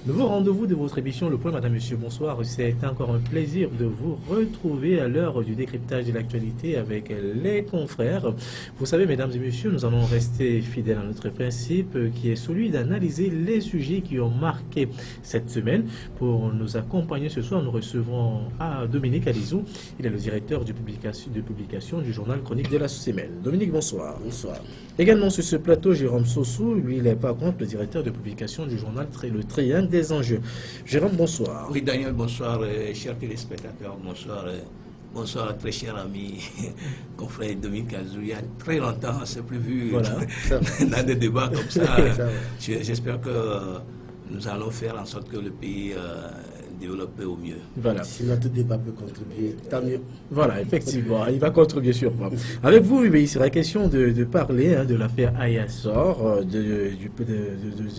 Nouveau rendez-vous de votre émission Le Point, madame, monsieur, bonsoir. C'est encore un plaisir de vous retrouver à l'heure du décryptage de l'actualité avec les confrères. Vous savez, mesdames et messieurs, nous allons rester fidèles à notre principe qui est celui d'analyser les sujets qui ont marqué cette semaine. Pour nous accompagner ce soir, nous recevons Dominique Alizou. Il est le directeur de publication du journal Chronique de la semaine. Dominique, bonsoir. Bonsoir. Également sur ce plateau, Jérôme Sossou, lui, il est par contre le directeur de publication du journal Le Triangle des enjeux. Jérôme, bonsoir. Oui, Daniel, bonsoir, chers téléspectateurs, bonsoir. Bonsoir, très cher ami, confrère Dominique Alizou. Il y a très longtemps, on ne s'est plus vu dans des débats comme ça. J'espère que nous allons faire en sorte que le pays développe au mieux. Voilà. Si notre débat peut contribuer, tant mieux. Voilà, effectivement, il va contribuer sûrement. Avec vous, il sera question de parler de l'affaire Ayassor, du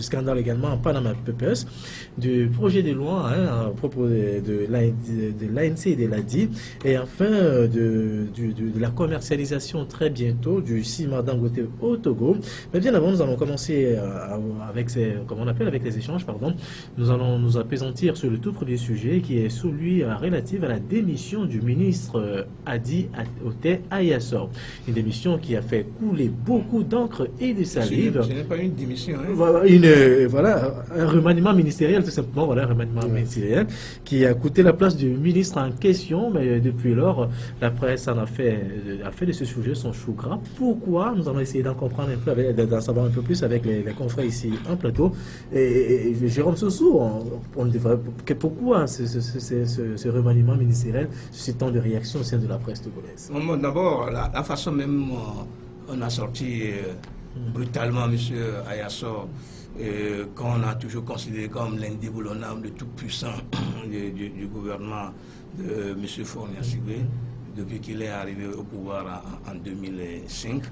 scandale également en Panama Papers, du projet de loi à propos de l'ANC et de l'ADI, et enfin de la commercialisation très bientôt du ciment Dangote au Togo. Mais bien avant, nous allons commencer avec les échanges, pardon. Nous allons nous apaisantir sur le tout premier sujet qui est celui relatif à la démission du ministre Hadi Ote Ayassor. Une démission qui a fait couler beaucoup d'encre et de salive. Ce n'est pas une démission. Voilà, un remaniement ministériel, tout simplement, un remaniement ministériel qui a coûté la place du ministre en question, mais depuis lors, la presse a fait de ce sujet son chou gras. Pourquoi? Nous allons essayer d'en comprendre un peu, d'en savoir un peu plus avec les confrères ici en plateau. Et Jérôme Sossou, pourquoi ce remaniement ministériel suscite tant de réactions au sein de la presse togolaise? D'abord, la façon même on a sorti brutalement M. Ayassor, qu'on a toujours considéré comme l'indéboulonnable, le tout-puissant du gouvernement de M. Fournier Sibé, depuis qu'il est arrivé au pouvoir en 2005.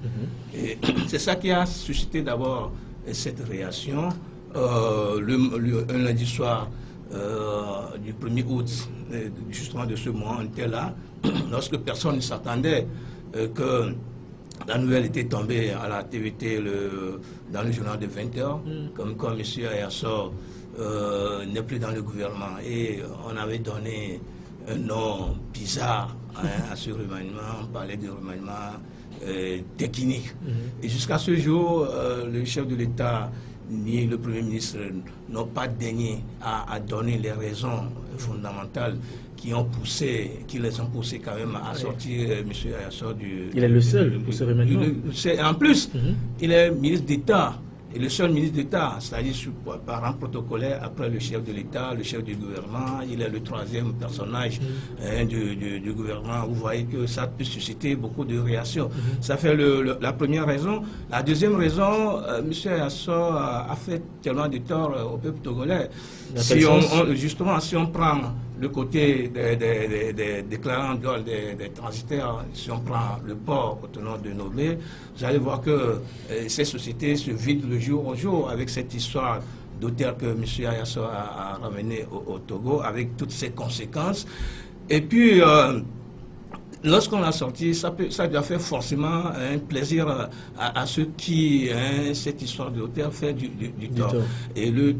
Et c'est ça qui a suscité d'abord cette réaction. Un lundi soir du 1er août, justement de ce mois, on était là, lorsque personne ne s'attendait que la nouvelle était tombée à la TVT dans le journal de 20h, comme quoi M. Ayassor n'est plus dans le gouvernement. Et on avait donné un nom bizarre à ce remaniement, on parlait de remaniement technique. Et jusqu'à ce jour, le chef de l'État ni le Premier ministre n'ont pas daigné à donner les raisons fondamentales qui les ont poussés quand même à sortir M. Ayassor du... Il est le seul pour ce remaniement. En plus, il est ministre d'État. Et le seul ministre d'État, c'est-à-dire par rang protocolaire, après le chef de l'État, le chef du gouvernement, il est le troisième personnage du gouvernement. Vous voyez que ça peut susciter beaucoup de réactions. Ça fait la première raison. La deuxième raison, M. Ayassor a fait tellement de tort au peuple togolais. Justement, si on prend le côté des déclarants des transitaires, si on prend le port autonome de Nobé, vous allez voir que ces sociétés se vident le jour au jour avec cette histoire d'auteur que M. Ayassor a ramené au Togo, avec toutes ses conséquences. Et puis, lorsqu'on l'a sorti, ça doit faire forcément un plaisir à ceux qui, cette histoire de l'auteur fait du tort. Et la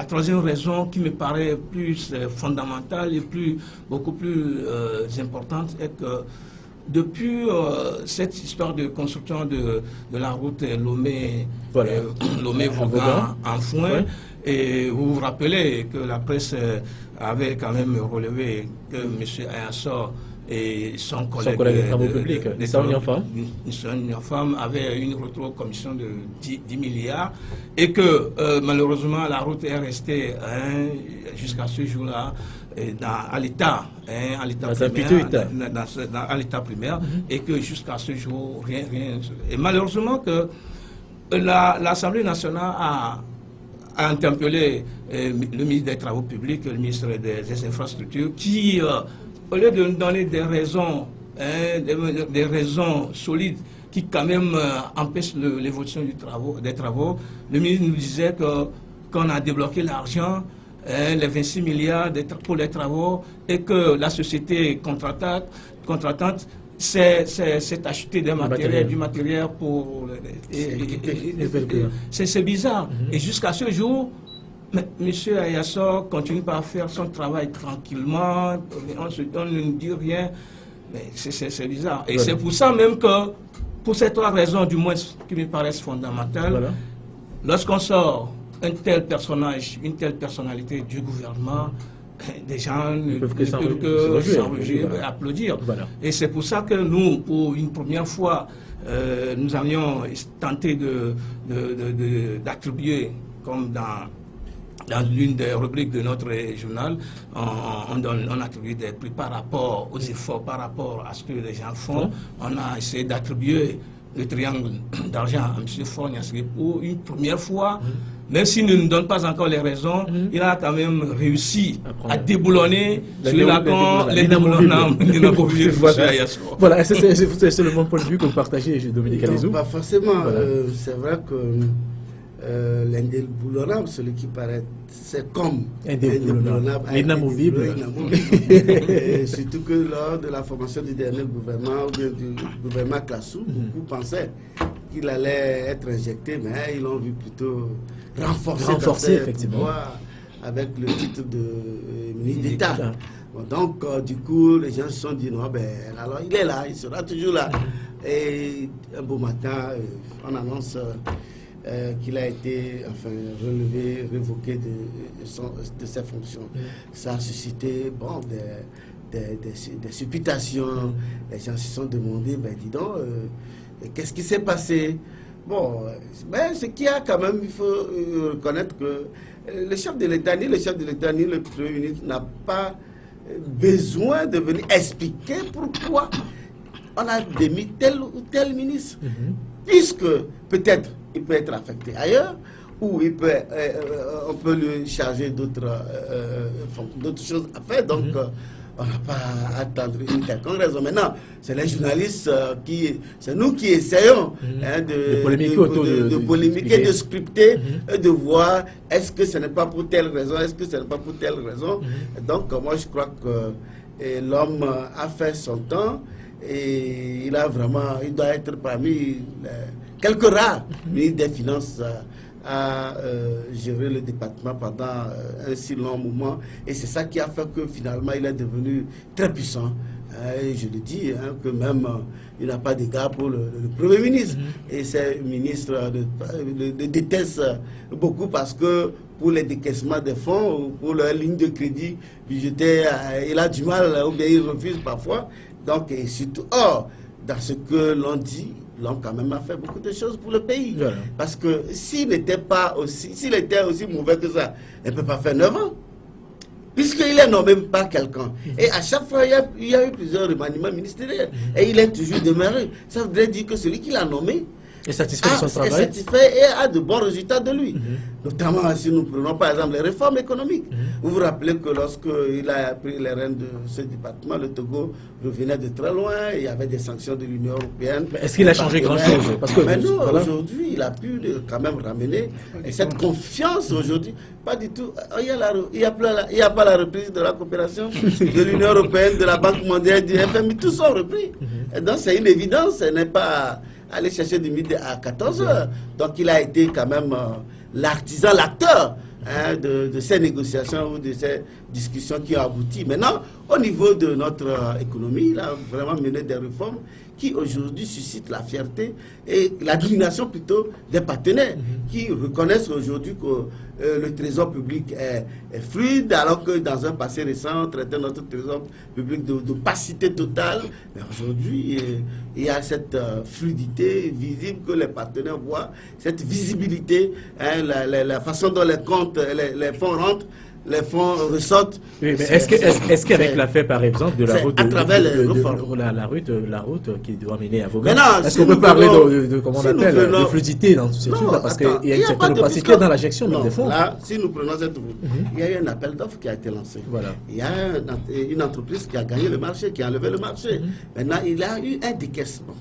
troisième raison qui me paraît plus fondamentale et beaucoup plus importante est que depuis cette histoire de construction de la route Lomé-Vaughan en foin, et vous vous rappelez que la presse avait quand même relevé que M. Ayassor et son collègue des travaux publics, Union Femmes, avait une commission de 10 milliards et que malheureusement la route est restée jusqu'à ce jour-là à l'état primaire, et que jusqu'à ce jour rien. Et malheureusement que l'Assemblée nationale a interpellé le ministre des Travaux publics, le ministre des Infrastructures, qui au lieu de nous donner des raisons solides qui quand même empêchent l'évolution des travaux, le ministre nous disait qu'on a débloqué l'argent, les 26 milliards pour les travaux, et que la société contratante s'est acheté du matériel pour... C'est bizarre. Et jusqu'à ce jour, Mais M. Ayassor continue par faire son travail tranquillement, on ne dit rien, mais c'est bizarre. Et c'est pour ça même que, pour ces 3 raisons du moins qui me paraissent fondamentales, lorsqu'on sort un tel personnage, une telle personnalité du gouvernement, des gens ne peuvent que s'en réjouir et applaudir. Et c'est pour ça que nous, pour une première fois, nous avions tenté d'attribuer, comme dans l'une des rubriques de notre journal, on attribue des prix par rapport aux efforts, par rapport à ce que les gens font. On a essayé d'attribuer le triangle d'argent à M. Faure Gnassingbé pour une première fois. Même s'il ne nous donne pas encore les raisons, il a quand même réussi à déboulonner sur la con l'inamovible. Voilà, c'est le bon point de vue que vous partagez, Dominique Alizou. Pas forcément. C'est vrai que l'indéboulonnable, celui qui paraît, c'est comme indéboulonnable, inamovible. Surtout que lors de la formation du dernier gouvernement, ou bien du gouvernement Klassou, beaucoup pensaient qu'il allait être injecté, mais ils l'ont vu plutôt renforcé effectivement, avec le titre de ministre d'État. Donc, du coup, les gens se sont dit, non, ben, alors il est là, il sera toujours là. Et un beau matin, on annonce qu'il a été relevé, révoqué de ses fonctions. Ça a suscité des supputations. Les gens se sont demandé, ben dis donc, qu'est-ce qui s'est passé? Bon, mais ce qu'il y a quand même, il faut reconnaître que le chef de l'État, ni le chef de l'État, ni le Premier ministre n'a pas besoin de venir expliquer pourquoi on a démis tel ou tel ministre. Puisque peut-être il peut être affecté ailleurs, ou on peut lui charger d'autres choses à faire. Donc, on n'a pas à attendre une quelconque raison. Maintenant, c'est les journalistes c'est nous qui essayons de polémiquer, de scripter, de voir est-ce que ce n'est pas pour telle raison, est-ce que ce n'est pas pour telle raison. Donc, moi, je crois que l'homme a fait son temps et il doit être parmi quelques rares ministres des Finances à gérer le département pendant un si long moment. Et c'est ça qui a fait que finalement il est devenu très puissant. Et je le dis, que même il n'a pas d'égard pour le Premier ministre. Et ces ministres le détestent beaucoup parce que pour les décaissements des fonds ou pour leur ligne de crédit budgétaire, il a du mal ou bien il refuse parfois. Donc, et surtout, dans ce que l'on dit, l'homme quand même a fait beaucoup de choses pour le pays. Parce que s'il était aussi mauvais que ça, il ne peut pas faire 9 ans. Puisqu'il est nommé par quelqu'un. Et à chaque fois, il y a eu plusieurs remaniements ministériels. Et il est toujours demeuré. Ça voudrait dire que celui qui l'a nommé est satisfait de son travail. Est satisfait et a de bons résultats de lui. Notamment si nous prenons par exemple les réformes économiques. Vous vous rappelez que lorsqu'il a pris les rênes de ce département, le Togo revenait de très loin, il y avait des sanctions de l'Union européenne. Est-ce qu'il a changé grand-chose? Mais non, aujourd'hui, il a pu quand même ramener cette confiance aujourd'hui. Pas du tout. Il n'y a pas la reprise de la coopération de l'Union européenne, de la Banque mondiale, du FMI, tous sont repris. Et donc c'est une évidence, ce n'est pas aller chercher du midi à 14 h. Donc il a été quand même l'artisan, l'acteur de ces négociations ou de ces discussions qui ont abouti. Maintenant, au niveau de notre économie, il a vraiment mené des réformes qui aujourd'hui suscitent la fierté et l'admiration plutôt des partenaires qui reconnaissent aujourd'hui que le trésor public est fluide, alors que dans un passé récent, on traitait notre trésor public d'opacité totale. Mais aujourd'hui, il y a cette fluidité visible que les partenaires voient, cette visibilité, la façon dont les comptes, les fonds rentrent, les fonds ressortent. Oui, mais est-ce qu'avec l'affaire, par exemple, de la route, à travers la route qui doit mener à Vaughan, est-ce qu'on peut parler de fluidité dans tout ce truc-là? Parce qu'il y a une certaine opacité dans l'injection des fonds. Là, si nous prenons cette route, il y a eu un appel d'offres qui a été lancé. Il y a une entreprise qui a gagné le marché, qui a enlevé le marché. Maintenant, il y a eu un décaissement.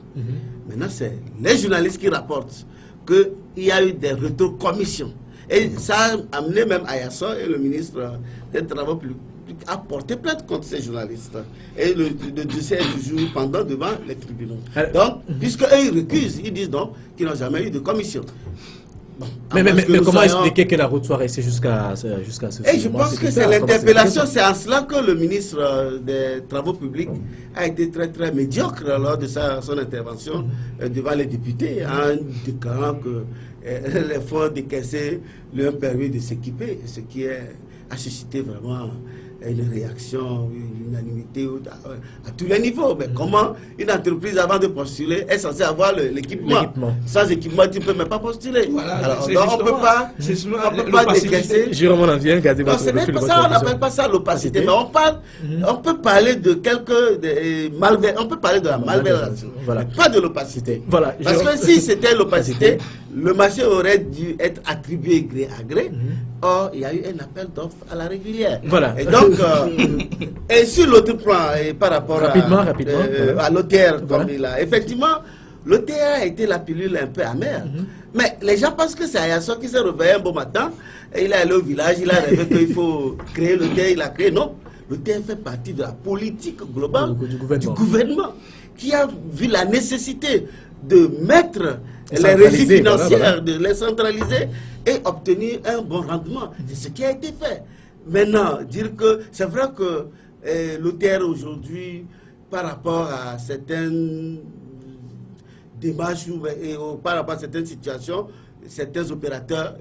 Maintenant, c'est les journalistes qui rapportent qu'il y a eu des retours-commissions. Et ça a amené même Ayassor et le ministre des Travaux publics à porter plainte contre ces journalistes. Et le dossier est toujours pendant devant les tribunaux. Donc, puisqu'eux ils recusent, ils disent non, qu'ils n'ont jamais eu de commission. Bon, Mais comment expliquer que la route soit restée jusqu'à ce moment? Et je pense que c'est l'interpellation, c'est en cela que le ministre des Travaux publics a été très très médiocre lors de son intervention devant les députés, en déclarant que les fonds décaissés lui ont permis de s'équiper, ce qui a suscité vraiment une réaction, une unanimité à tous les niveaux. Mais comment une entreprise, avant de postuler, est censée avoir l'équipement? Sans équipement, tu ne peux même pas postuler. Voilà, alors, donc, on ne peut pas décaisser. Jérôme, on en vient, regardez votre profil. On n'appelle pas ça l'opacité, mais on peut parler de on peut parler de la malversation, voilà. Pas de l'opacité. Voilà, parce que si c'était l'opacité, le marché aurait dû être attribué gré à gré. Or, il y a eu un appel d'offres à la régulière. Voilà. Et donc, et sur l'autre plan, et par rapport à l'OTR, comme il a, effectivement, l'OTR a été la pilule un peu amère. Mais les gens pensent que c'est Ayasso qui s'est réveillé un beau matin, et il est allé au village, il a rêvé qu'il faut créer l'OTR, il a créé. Non, l'OTR fait partie de la politique globale du gouvernement, qui a vu la nécessité de mettre les régies financières, de les centraliser et obtenir un bon rendement. C'est ce qui a été fait. Maintenant, dire que c'est vrai que l'OTR aujourd'hui, par rapport à certaines démarches ou par rapport à certaines situations, certains opérateurs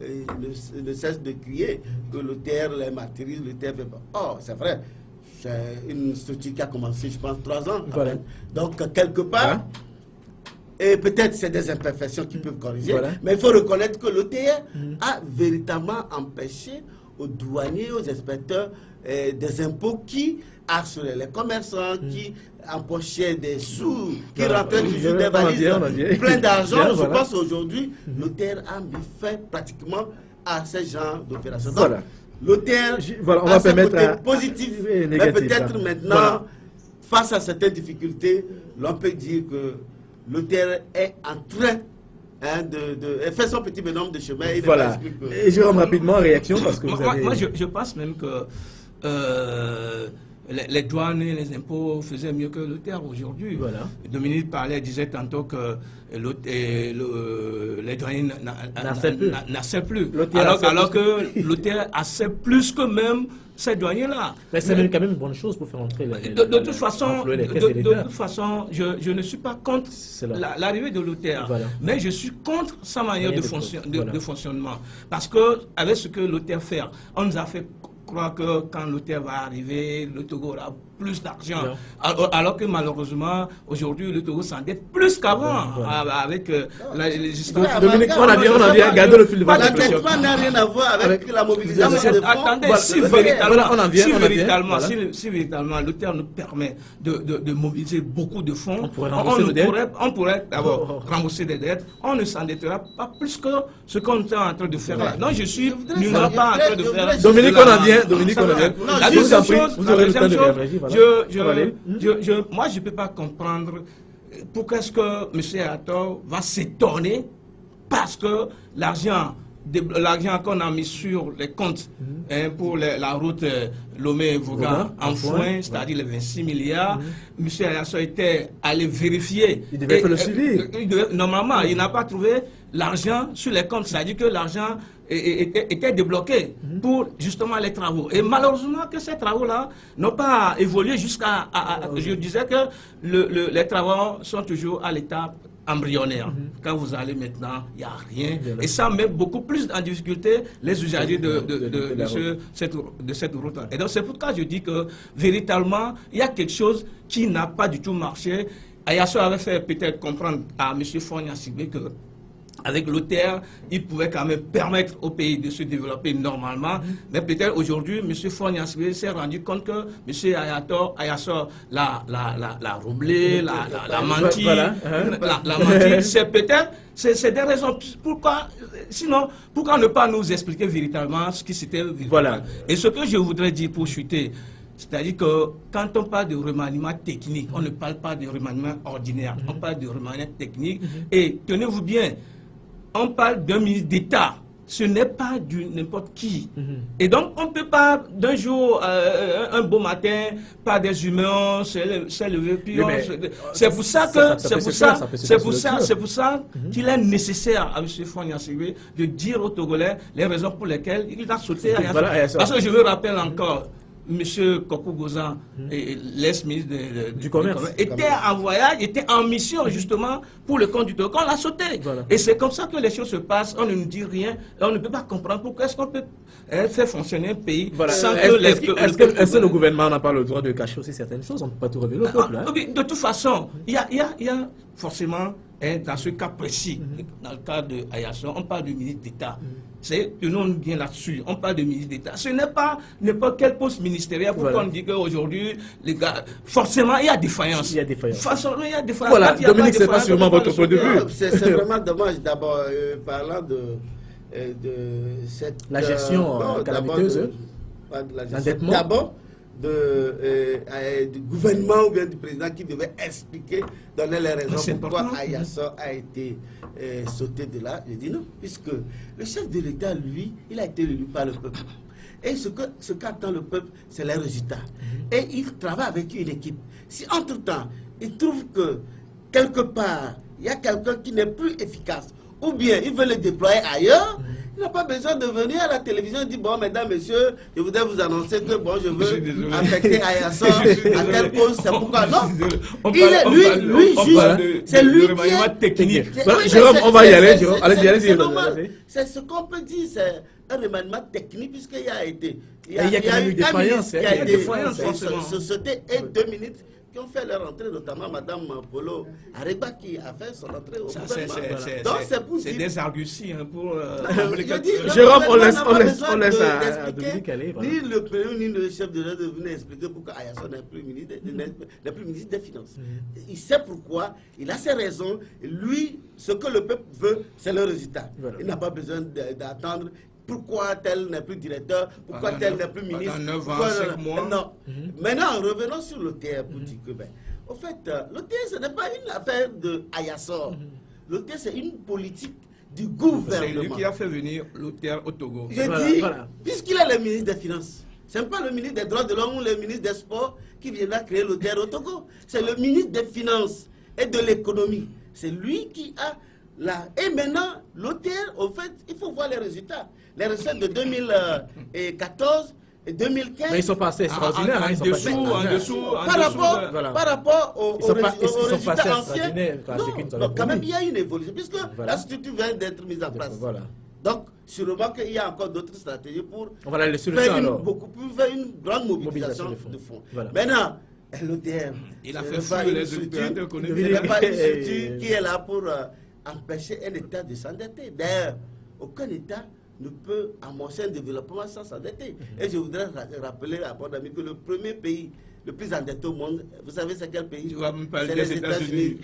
ne cessent de crier que l'OTR les martyrise, l'OTR fait pas. Oh, c'est vrai, c'est une structure qui a commencé, je pense, 3 ans. Voilà. Donc, quelque part, et peut-être c'est des imperfections qui peuvent corriger, mais il faut reconnaître que l'OTR a véritablement empêché aux douaniers, aux inspecteurs des impôts qui harcelaient les commerçants, qui empochaient des sous, qui rentraient toujours des valises plein d'argent. Je pense aujourd'hui, l'OTR a mis fin pratiquement à ce genre d'opération. Donc, l'OTR on va permettre un côté positif, mais peut-être maintenant, face à certaines difficultés, l'on peut dire que l'OTR est en train de faire son petit bonhomme de chemin. Et Jérôme, rapidement, réaction, parce que moi, je pense même que les douanes et les impôts faisaient mieux que l'OTR aujourd'hui. Dominique disait tantôt que les douaniers n'acceptent plus. Alors que l'OTR accepte plus que même ces douaniers-là. Mais c'est quand même une bonne chose pour faire entrer de toute façon, je ne suis pas contre l'arrivée de l'OTR, mais je suis contre sa manière de fonctionnement. Parce que avec ce que l'OTR fait, on nous a fait croire que quand l'OTR va arriver, le Togo aura plus d'argent. Alors que malheureusement, aujourd'hui, le Togo s'endette plus qu'avant avec les histoires. Dominique, on a bien gardé le fil de votre réflexion. L'endettement n'a rien à voir avec la mobilisation de fonds. Attendez, si véritablement l'OTR nous permet de mobiliser beaucoup de fonds, on pourrait d'abord rembourser des dettes, on ne s'endettera pas plus que ce qu'on est en train de faire là. Non, je suis nullement pas en train de faire. Dominique, on en vient. La deuxième chose, moi, je ne peux pas comprendre pourquoi est-ce que M. Ayator va s'étonner parce que l'argent qu'on a mis sur les comptes pour la route Lomé-Vouga en foin, c'est-à-dire les 26 milliards, M. Ayator était allé vérifier. Il devait faire le suivi. Normalement, il n'a pas trouvé l'argent sur les comptes, c'est-à-dire que l'argent était débloqué pour justement les travaux. Et malheureusement que ces travaux-là n'ont pas évolué jusqu'à... Je disais que les travaux sont toujours à l'étape embryonnaire. Quand vous allez maintenant, il n'y a rien. Et ça met beaucoup plus en difficulté les usagers de cette route. Et donc c'est pourquoi je dis que véritablement, il y a quelque chose qui n'a pas du tout marché. Ayasso avait fait peut-être comprendre à M. Fogna Sibé que avec l'OTR, il pouvait quand même permettre au pays de se développer normalement. Mais peut-être aujourd'hui, M. Fogna Sibé s'est rendu compte que M. Ayasso l'a roublé, l'a menti. La menti, c'est peut-être, c'est des raisons. Sinon, pourquoi ne pas nous expliquer véritablement ce qui s'était vécu? Et ce que je voudrais dire pour chuter, c'est-à-dire que quand on parle de remaniement technique, on ne parle pas de remaniement ordinaire, on parle de remaniement technique. Et tenez-vous bien, on parle d'un ministre d'État ce n'est pas du n'importe qui. Et donc, on ne peut pas, d'un jour, un beau matin, par des humeurs, se lever, puis c'est pour ça qu'il est nécessaire à M. Fogna-Sibé de dire aux Togolais les raisons pour lesquelles il a sauté à Ayasso. Parce que je me rappelle encore, M. Kokou Gozan, l'ex-ministre du Commerce, était en voyage, était en mission justement pour le compte du Togo. On l'a sauté. Voilà. Et c'est comme ça que les choses se passent. On ne nous dit rien. On ne peut pas comprendre pourquoi est-ce qu'on peut faire fonctionner un pays sans que est-ce que le gouvernement n'a pas le droit de cacher aussi certaines choses? On ne peut pas tout révéler au peuple. De toute façon, il y a forcément, dans ce cas précis, dans le cas de Ayasso, on parle du ministre d'État. Tenons bien là-dessus. On parle de ministre d'État. Ce n'est pas n'importe quel poste ministériel. Pourquoi on dit qu'aujourd'hui, les gars, forcément, il y a défaillance. Il y a défaillance. Forcément, il y a défaillance. Voilà, Dominique, c'est pas sûrement votre point de vue. C'est vraiment dommage. D'abord, parlant de cette... La gestion calamiteuse. D'abord, du gouvernement ou bien du président qui devait expliquer, donner les raisons pourquoi Ayasso a été sauté de là. Je dis non, puisque le chef de l'État, lui, il a été élu par le peuple. Et ce qu'attend le peuple, c'est les résultats. Et il travaille avec une équipe. Si entre-temps, il trouve que quelque part, il y a quelqu'un qui n'est plus efficace, ou bien il veut le déployer ailleurs, il n'a pas besoin de venir à la télévision et dire, bon, mesdames, messieurs, je voudrais vous annoncer que, bon, je veux affecter Ayasso à telle cause, c'est pourquoi. Non, c'est lui qui est technique. Jérôme, on va y aller, Jérôme. C'est normal. C'est ce qu'on peut dire, c'est un remaniement technique, puisqu'il y a été... Il y a quand même eu des défaillances. Il y a été sauté et 2 minutes qui ont fait leur entrée, notamment Mme Polo Areba qui a fait son entrée au gouvernement. C'est des arguties pour... Jérôme, on laisse à Dominique aller. Ni le premier ni le chef de l'État de venir expliquer pourquoi Ayasso n'est plus ministre des Finances. Il sait pourquoi, il a ses raisons. Lui, ce que le peuple veut, c'est le résultat. Il n'a pas besoin d'attendre. Pourquoi tel n'est plus directeur? Pourquoi tel n'est plus ministre? Pendant 9 ans, 5 mois. Non. Maintenant, revenons sur l'OTR pour dire que, au fait, l'OTR, ce n'est pas une affaire de Ayasso. L'OTR, c'est une politique du gouvernement. C'est lui qui a fait venir l'OTR au Togo. Je dis, puisqu'il est le ministre des Finances, ce n'est pas le ministre des Droits de l'Homme ou le ministre des Sports qui viendra créer l'OTR au Togo. C'est le ministre des Finances et de l'Économie. C'est lui qui a là. Et maintenant, l'OTR, au fait, il faut voir les résultats. Les recettes de 2014 et 2015. Mais ils sont passés extraordinaires. En dessous. Par rapport aux résultats anciens. Non, quand même, il y a une évolution, puisque la structure vient d'être mise en place. Donc, sûrement qu'il y a encore d'autres stratégies pour faire une grande mobilisation de fonds. Maintenant, l'OTR, il a fait fuir les opérateurs économiques. Il n'est pas une structure qui est là pour empêcher un État de s'endetter. D'ailleurs, aucun État ne peut amorcer un développement sans s'endetter. Et je voudrais rappeler à mon ami que le premier pays le plus endetté au monde, vous savez c'est quel pays? C'est les États-Unis.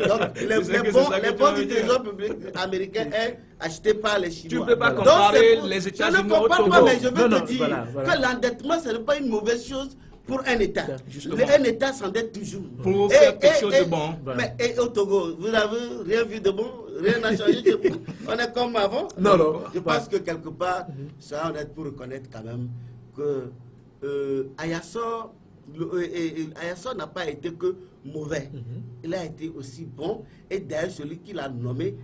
Donc les bons du trésor public américain est acheté par les Chinois. Tu ne peux pas comparer les États-Unis. Je ne compare pas, mais je veux te dire que l'endettement, ce n'est pas une mauvaise chose pour un État. Un État s'endette toujours. Pour faire quelque chose de bon. Mais au Togo, vous n'avez rien vu de bon? Rien n'a changé. On est comme avant. Non. Je pense que quelque part, ça, on est pour reconnaître quand même que Ayasso n'a pas été que mauvais. Il a été aussi bon. Et d'ailleurs, celui qui l'a nommé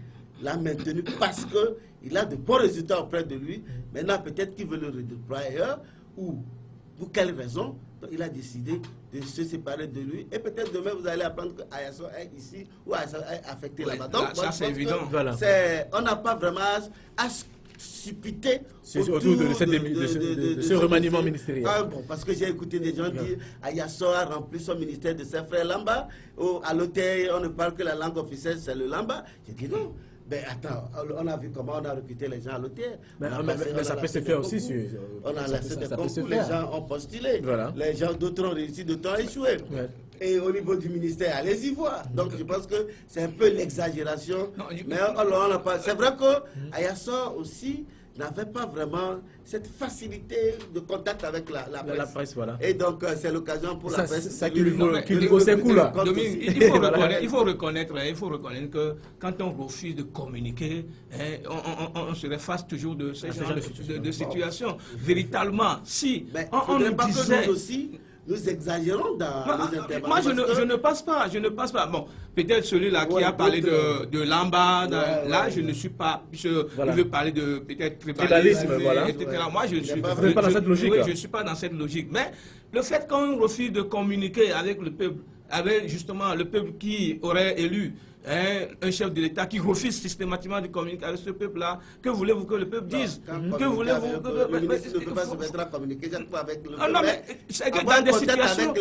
l'a maintenu parce qu'il a de bons résultats auprès de lui. Maintenant, peut-être qu'il veut le redéployer ailleurs ou pour quelle raison. Donc, il a décidé de se séparer de lui. Et peut-être demain, vous allez apprendre qu'Ayasso est ici ou Ayasso est affecté là-bas. Donc, ça, c'est évident. On n'a pas vraiment à supputer autour de ce remaniement ministériel. Parce que j'ai écouté des gens dire Ayasso a rempli son ministère de ses frères Lamba. À l'hôtel, on ne parle que la langue officielle, c'est le Lamba. J'ai dit non. Ben attends, on a vu comment on a recruté les gens à l'hôtel. Mais ça peut se faire aussi. On a lancé des concours, les gens ont postulé. Les gens, d'autres ont réussi, d'autres ont échoué. Et au niveau du ministère, allez-y voir. Donc je pense que c'est un peu l'exagération. Mais c'est vrai que Ayasso aussi, n'avaient pas vraiment cette facilité de contact avec la presse. La presse, voilà. Et donc, c'est l'occasion pour la presse. Ça qu'il lui faut ses coups, là. Il faut reconnaître que quand on refuse de communiquer, on se face toujours de ce genre de situation. Véritablement, si on nous disait... Nous exagérons dans les interventions. Moi, je ne pense pas. Bon, peut-être celui-là qui a parlé de Lamba, là, je ne suis pas. Je veux parler de peut-être tribalisme, voilà. etc. Moi, je ne suis pas dans cette logique. Oui, je ne suis pas dans cette logique. Mais le fait qu'on refuse de communiquer avec le peuple, avec justement le peuple qui aurait élu un chef de l'État qui refuse systématiquement de communiquer avec ce peuple-là, que voulez-vous que le peuple dise? Que voulez-vous que le ministre ne peut pas se mettre à communiquer avec le peuple? Non, mais c'est que dans des situations,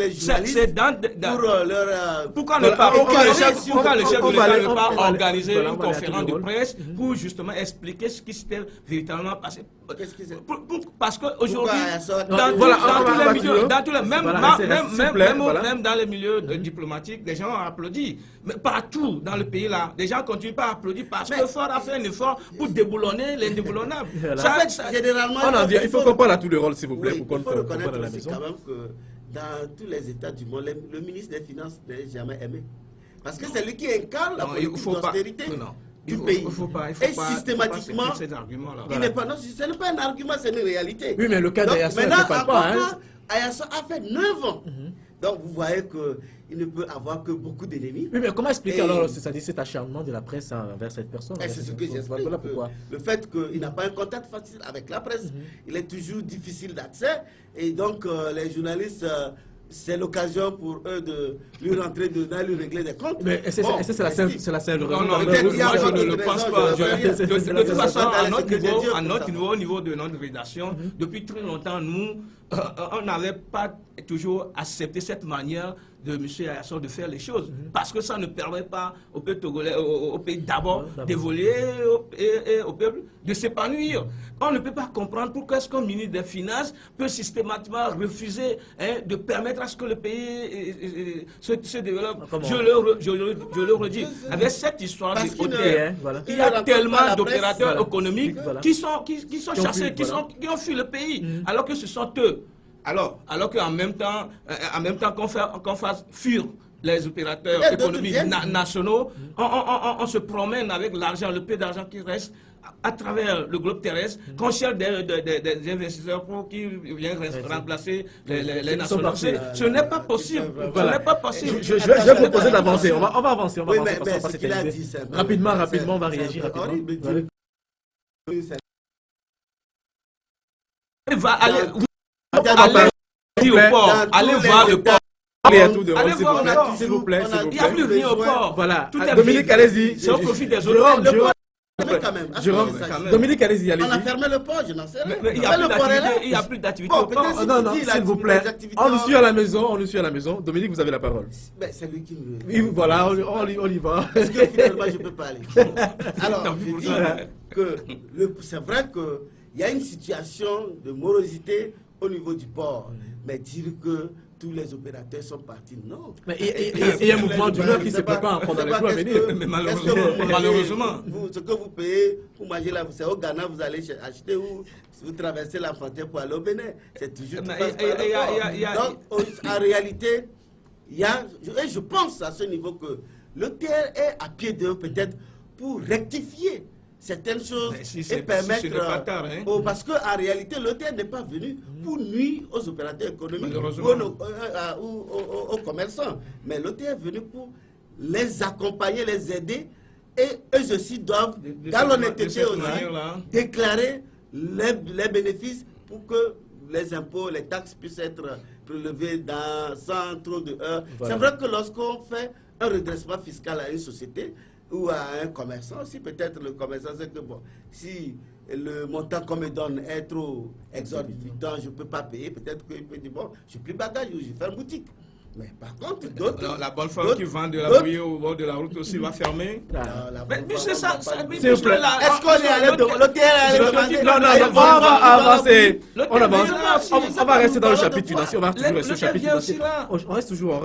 c'est dans... Pourquoi le chef de l'État ne pas organiser une conférence de presse pour justement expliquer ce qui s'était véritablement passé? Parce qu'aujourd'hui, même dans les milieux diplomatiques, les gens ont applaudi. Mais partout dans le pays là, les gens continuent pas à applaudir parce que Ford a fait un effort pour déboulonner les indéboulonnables. Généralement, il faut qu'on parle à tous les rôles, s'il vous plaît, pour qu'on reconnaisse aussi quand même que dans tous les États du monde, le ministre des Finances n'est jamais aimé. Parce que c'est lui qui incarne la politique d'austérité du pays. Et systématiquement, il n'est pas... Non, ce n'est pas un argument, c'est une réalité. Oui, mais le cas d'Ayasso ne parle pas. Ayasso a fait 9 ans. Donc vous voyez qu'il ne peut avoir que beaucoup d'ennemis. Oui, mais comment expliquer alors cet acharnement de la presse envers cette personne? C'est ce que j'explique. Voilà pourquoi. Le fait qu'il n'a pas un contact facile avec la presse, il est toujours difficile d'accès. Et donc les journalistes, c'est l'occasion pour eux de lui rentrer dedans, lui régler des comptes. Mais c'est la seule raison? Non, moi je ne le pense pas. De toute façon, à notre niveau, au niveau de notre rédaction, depuis très longtemps, nous, on n'avait pas toujours accepté cette manière de M. Ayasso de faire les choses, parce que ça ne permet pas au peuple togolais, au pays d'abord d'évoluer et au peuple de s'épanouir. On ne peut pas comprendre pourquoi est-ce qu'un ministre des Finances peut systématiquement refuser de permettre à ce que le pays se développe. Je le redis, avec cette histoire de hôtel, il y a tellement d'opérateurs économiques qui sont chassés, qui ont fui le pays, alors que ce sont eux. Alors qu'en même temps qu'on fasse fuir les opérateurs économiques nationaux, on se promène avec l'argent, le peu d'argent qui reste à travers le globe terrestre, qu'on cherche des investisseurs pour qui viennent remplacer les nationaux. Ce n'est pas possible. Ce n'est pas possible. Je vais proposer d'avancer. On va avancer. On va avancer. Rapidement, on va réagir rapidement. Allez voir le port. S'il vous plaît. Il n'y a plus rien au port. Voilà. Tout Dominique, allez-y. C'est au profit des autres. Dominique, allez-y, allez-y. On a fermé le port, je n'en sais rien. Il n'y a plus d'activité au port. Non, s'il vous plaît. On nous suit à la maison. Dominique, vous avez la parole. C'est lui qui me... Oui, voilà, on y va. Parce que finalement, je ne peux pas aller. Alors, je dis que c'est vrai qu'il y a une situation de morosité au niveau du port. Mais dire que tous les opérateurs sont partis, non. Mais il y a un mouvement d'humeur qui se prépare encore dans les jours à venir. Mais malheureusement. Ce que vous payez pour manger là, c'est au Ghana, vous allez acheter ou vous traversez la frontière pour aller au Bénin. C'est toujours... Donc, en réalité, je pense à ce niveau que le terre est à pied d'œuvre peut-être pour rectifier certaines choses et permettre... parce qu'en réalité, l'hôtel n'est pas venu pour nuire aux opérateurs économiques ou aux commerçants. Mais l'hôtel est venu pour les accompagner, les aider. Et eux aussi doivent, dans l'honnêteté aussi, déclarer les bénéfices pour que les impôts, les taxes puissent être prélevés sans trop de heures. Voilà. C'est vrai que lorsqu'on fait un redressement fiscal à une société, ou à un commerçant aussi, peut-être le commerçant sait que bon, si le montant qu'on me donne est trop exorbitant, je ne peux pas payer, peut-être qu'il peut dire bon, je n'ai plus de bagages ou je fais une boutique. Mais par contre, d'autres... La bonne femme qui vend de la bouillie au bord de la route aussi va fermer. Mais c'est ça. Est-ce qu'on est allé de l'hôtel? Non, on va avancer. On avance. On va rester dans le chapitre financier. On va toujours rester au chapitre financier. On reste toujours, on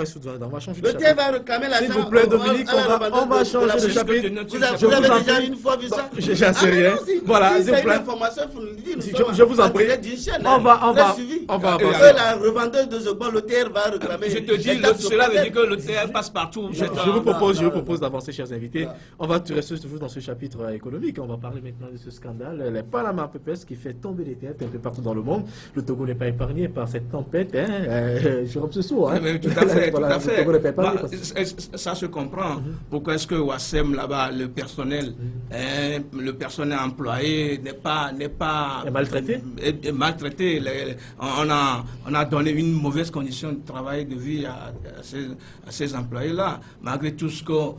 va changer de chapitre. L'hôtel va réclamer l'argent. S'il vous plaît, Dominique, on va changer de chapitre. Vous avez déjà une fois vu ça? J'en sais rien. Voilà, s'il vous plaît. Je vous en prie. On va avancer. La revendeuse de Zogban, l'hôtel va réclamer. Je te dis, cela veut dire que l'hôtel passe partout. Je vous propose d'avancer, chers invités. On va rester toujours dans ce chapitre économique. On va parler maintenant de ce scandale, les Panama Papers qui fait tomber les têtes un peu partout dans le monde. Le Togo n'est pas épargné par cette tempête. Jérôme Sessou. Tout à fait, tout à fait. Ça se comprend. Pourquoi est-ce que Wassem, là-bas, le personnel employé n'est pas maltraité? Maltraité. On a donné une mauvaise condition de travail, de vie à ces employés-là, malgré tout ce que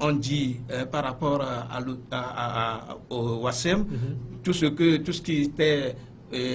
on dit par rapport au Wassem, tout ce qui était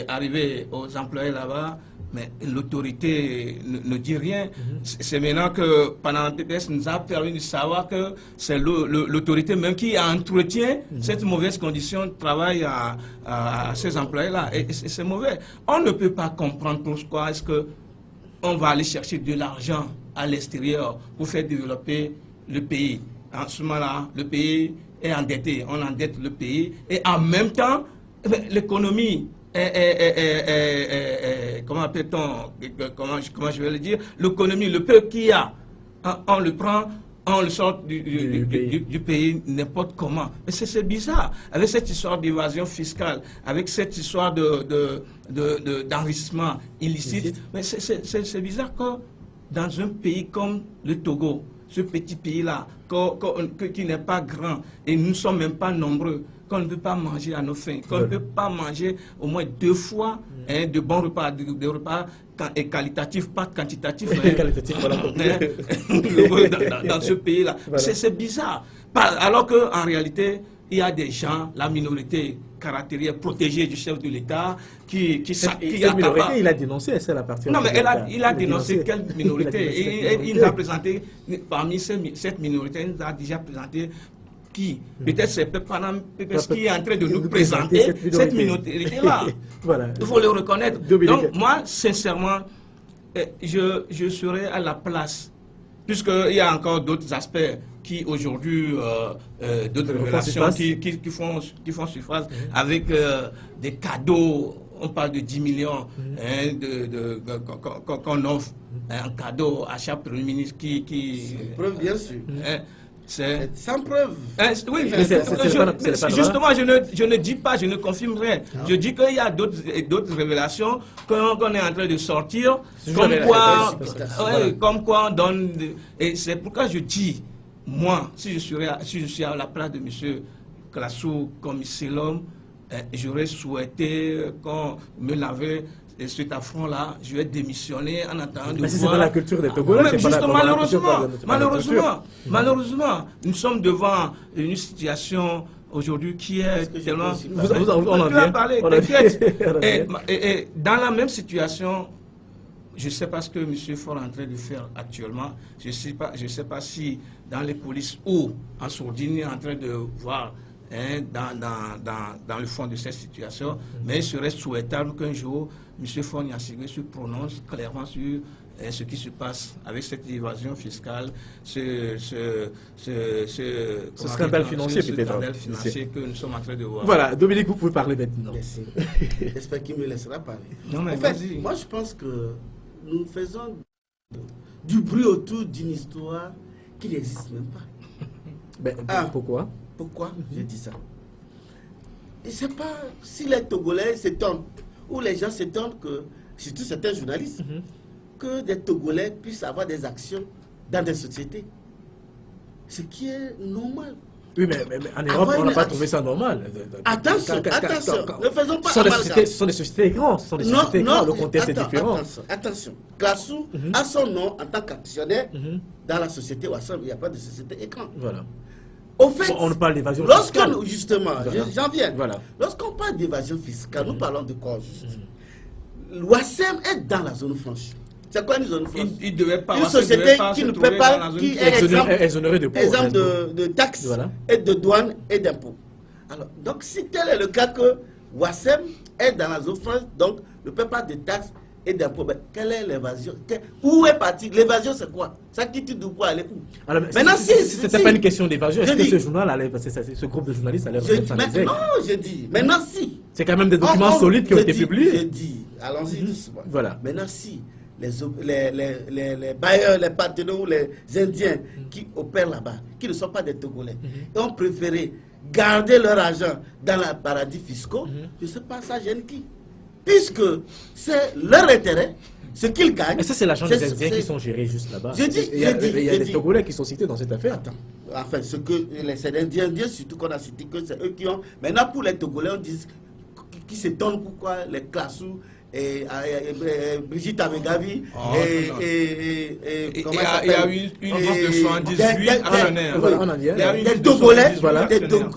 arrivé aux employés là-bas. Mais l'autorité ne dit rien. C'est maintenant que Panama Papers nous a permis de savoir que c'est l'autorité même qui entretient cette mauvaise condition de travail à ces employés-là. Et c'est mauvais. On ne peut pas comprendre pourquoi est-ce qu'on va aller chercher de l'argent à l'extérieur pour faire développer le pays. En ce moment-là, le pays est endetté. On endette le pays. Et en même temps, l'économie... comment appelle-t-on, comment je vais le dire, l'économie, le peu qu'il y a, on le prend, on le sort du pays n'importe comment. Mais c'est bizarre, avec cette histoire d'évasion fiscale, avec cette histoire d'enrichissement illicite, mais c'est bizarre que dans un pays comme le Togo, ce petit pays-là, qui n'est pas grand, et nous ne sommes même pas nombreux, qu'on ne peut pas manger à nos fins, qu'on ne peut pas manger au moins 2 fois de bons repas, de repas qualitatifs, pas quantitatifs. Qualitatif, voilà. Dans ce pays-là. Voilà. C'est bizarre. Alors qu'en réalité, il y a des gens, la minorité caractérisée, protégée du chef de l'État, qui minorité, il a dénoncé, c'est la partie. Non, mais il a dénoncé quelle minorité? Il nous a présenté, parmi cette minorité, il nous a déjà présenté qui? Peut-être c'est Panama Papers qui est en train de nous présenter cette minorité-là. Voilà. Il faut le reconnaître. Donc, moi, sincèrement, je serais à la place, puisqu'il y a encore d'autres aspects qui, aujourd'hui, d'autres révélations qui font surface avec des cadeaux. On parle de 10 millions qu'on offre en cadeau à chaque Premier ministre qui preuve, bien sûr. C'est sans preuve. Oui, justement, je ne dis pas, je ne confirme rien. Je dis qu'il y a d'autres révélations qu'on est en train de sortir, comme quoi on donne... Et c'est pourquoi je dis, moi, si je suis à la place de M. Classou comme c'est l'homme, j'aurais souhaité qu'on me l'avait... Et cet affront-là, je vais démissionner en attendant de voir... Mais c'est pas la culture des Togolais. Malheureusement, nous sommes devant une situation aujourd'hui qui est tellement... On en vient. Et dans la même situation, je ne sais pas ce que M. Faure est en train de faire actuellement. Je ne sais pas si dans les polices ou en sourdine, il est en train de voir... dans le fond de cette situation, mais il serait souhaitable qu'un jour, M. Faure Gnassingbé se prononce clairement sur ce qui se passe avec cette évasion fiscale, ce scandale financier que nous sommes en train de voir. Voilà, Dominique, vous pouvez parler maintenant. Merci. J'espère qu'il me laissera parler. Non, mais en fait, moi je pense que nous faisons du bruit autour d'une histoire qui n'existe même pas. Pourquoi? Pourquoi j'ai dit ça? Je ne sais pas si les Togolais s'étonnent, ou les gens s'étonnent que, surtout certains journalistes, que des Togolais puissent avoir des actions dans des sociétés. Ce qui est normal. Oui, mais en Europe, on n'a pas trouvé ça normal. Attention, ne faisons pas ce sont des sociétés grandes. Le contexte est différent. Attention. Classou a son nom en tant qu'actionnaire dans la société Wassam. Il n'y a pas de société écran. Voilà. Au fait, on parle d'évasion fiscale. Justement, j'en viens. Voilà. Lorsqu'on parle d'évasion fiscale, nous parlons de quoi juste? Wassem est dans la zone franche. C'est quoi une zone franche? Il devait pas, une société qui ne peut pas, qui est exonérée de taxes et de douanes et d'impôts. Alors, donc si tel est le cas que Ouassem est dans la zone franche, donc ne paie pas de taxes et d'impôts, ben, quelle est l'évasion? Où est parti? L'évasion, c'est quoi? Ça quitte du poids, aller où? Alors, maintenant, c'était pas une question d'évasion. Est-ce que ce journal allait, ce groupe de journalistes allait remettre ça en non, je dis, maintenant si. C'est quand même des documents solides qui ont été publiés. Je dis, allons-y doucement. Voilà. Maintenant si les bailleurs, les partenaires ou les Indiens qui opèrent là-bas, qui ne sont pas des Togolais, ont préféré garder leur argent dans les paradis fiscaux, je ne sais pas, ça gêne qui? Puisque c'est leur intérêt, ce qu'ils gagnent. Mais ça, c'est l'argent des Indiens qui sont gérés juste là-bas. Il y a des Togolais qui sont cités dans cette affaire. Attends, enfin, ce que c'est les Indiens, surtout qu'on a cité que c'est eux qui ont. Maintenant, pour les Togolais, on dit qui s'étonnent pourquoi les Klassou et Brigitte Amegavi il y a eu une liste de 78 actionnaires.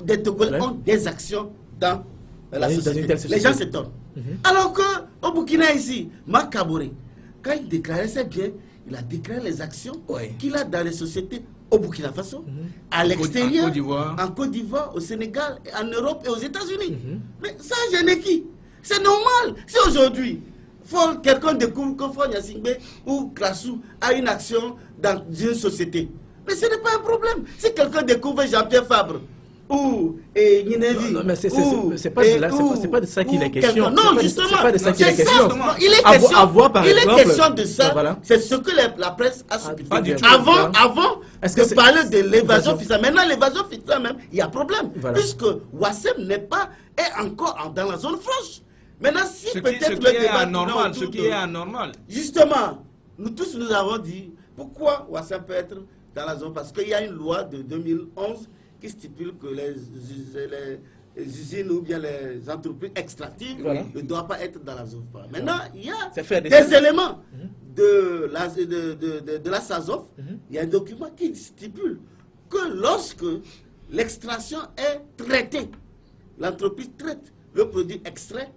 Des Togolais ont des actions dans la société. Les gens s'étonnent. Alors qu'au Burkina ici, Marc Kaboré, quand il déclarait ses biens, il a déclaré les actions qu'il a dans les sociétés au Burkina Faso, à l'extérieur, en Côte d'Ivoire, au Sénégal, en Europe et aux États-Unis. Mais ça gêne qui? C'est normal. Si aujourd'hui, quelqu'un découvre que Fon Yassingbe ou Klassou a une action dans une société, mais ce n'est pas un problème. Si quelqu'un découvre Jean-Pierre Fabre ou Ninevi, non, mais c'est pas de ça qu'il est question. Non, justement, c'est pas de ça qu'il est question. Il est question de ça. Voilà. C'est ce que la presse a supplié. Avant de parler de l'évasion fiscale. Maintenant, l'évasion fiscale même, il y a problème. Voilà. Puisque Ouassem est encore dans la zone franche. Maintenant, si peut-être le débat ce qui est anormal. Justement, nous tous nous avons dit pourquoi Ouassem peut être dans la zone, parce qu'il y a une loi de 2011 qui stipule que les usines ou bien les entreprises extractives ne doivent pas être dans la zone franche. Maintenant, il y a des éléments de la SAZOF, il y a un document qui stipule que lorsque l'extraction est traitée, l'entreprise traite le produit extrait,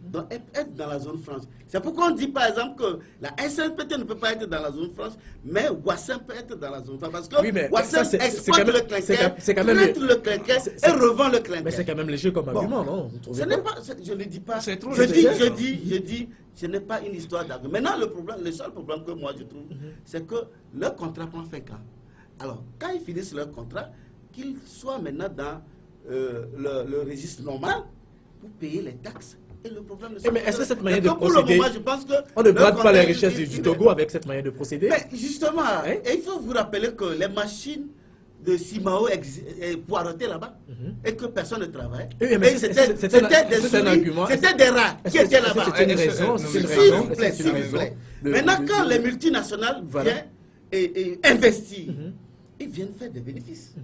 doit être dans la zone franche. C'est pourquoi on dit par exemple que la SNPT ne peut pas être dans la zone franche, mais Ouassem peut être dans la zone franche. Parce que Ouassem exploite le clinquer, traite le clinquer et revend le clinquer. Mais c'est quand même léger comme argument, non? Ce n'est pas, je ne dis pas. Je dis, ce n'est pas une histoire d'argument. Maintenant, le seul problème que moi je trouve, c'est que leur contrat prend fin quand? Alors, quand ils finissent leur contrat, qu'ils soient maintenant dans le registre normal pour payer les taxes. Et le problème mais est-ce que cette manière de procéder, moment, je pense que on ne brade pas les richesses du Togo avec cette manière de procéder? Mais justement, il faut vous rappeler que les machines de Simao poireaient là-bas et que personne ne travaille. C'était des rats qui étaient là-bas. S'il vous plaît. Maintenant, quand les multinationales viennent et investissent, ils viennent faire des bénéfices.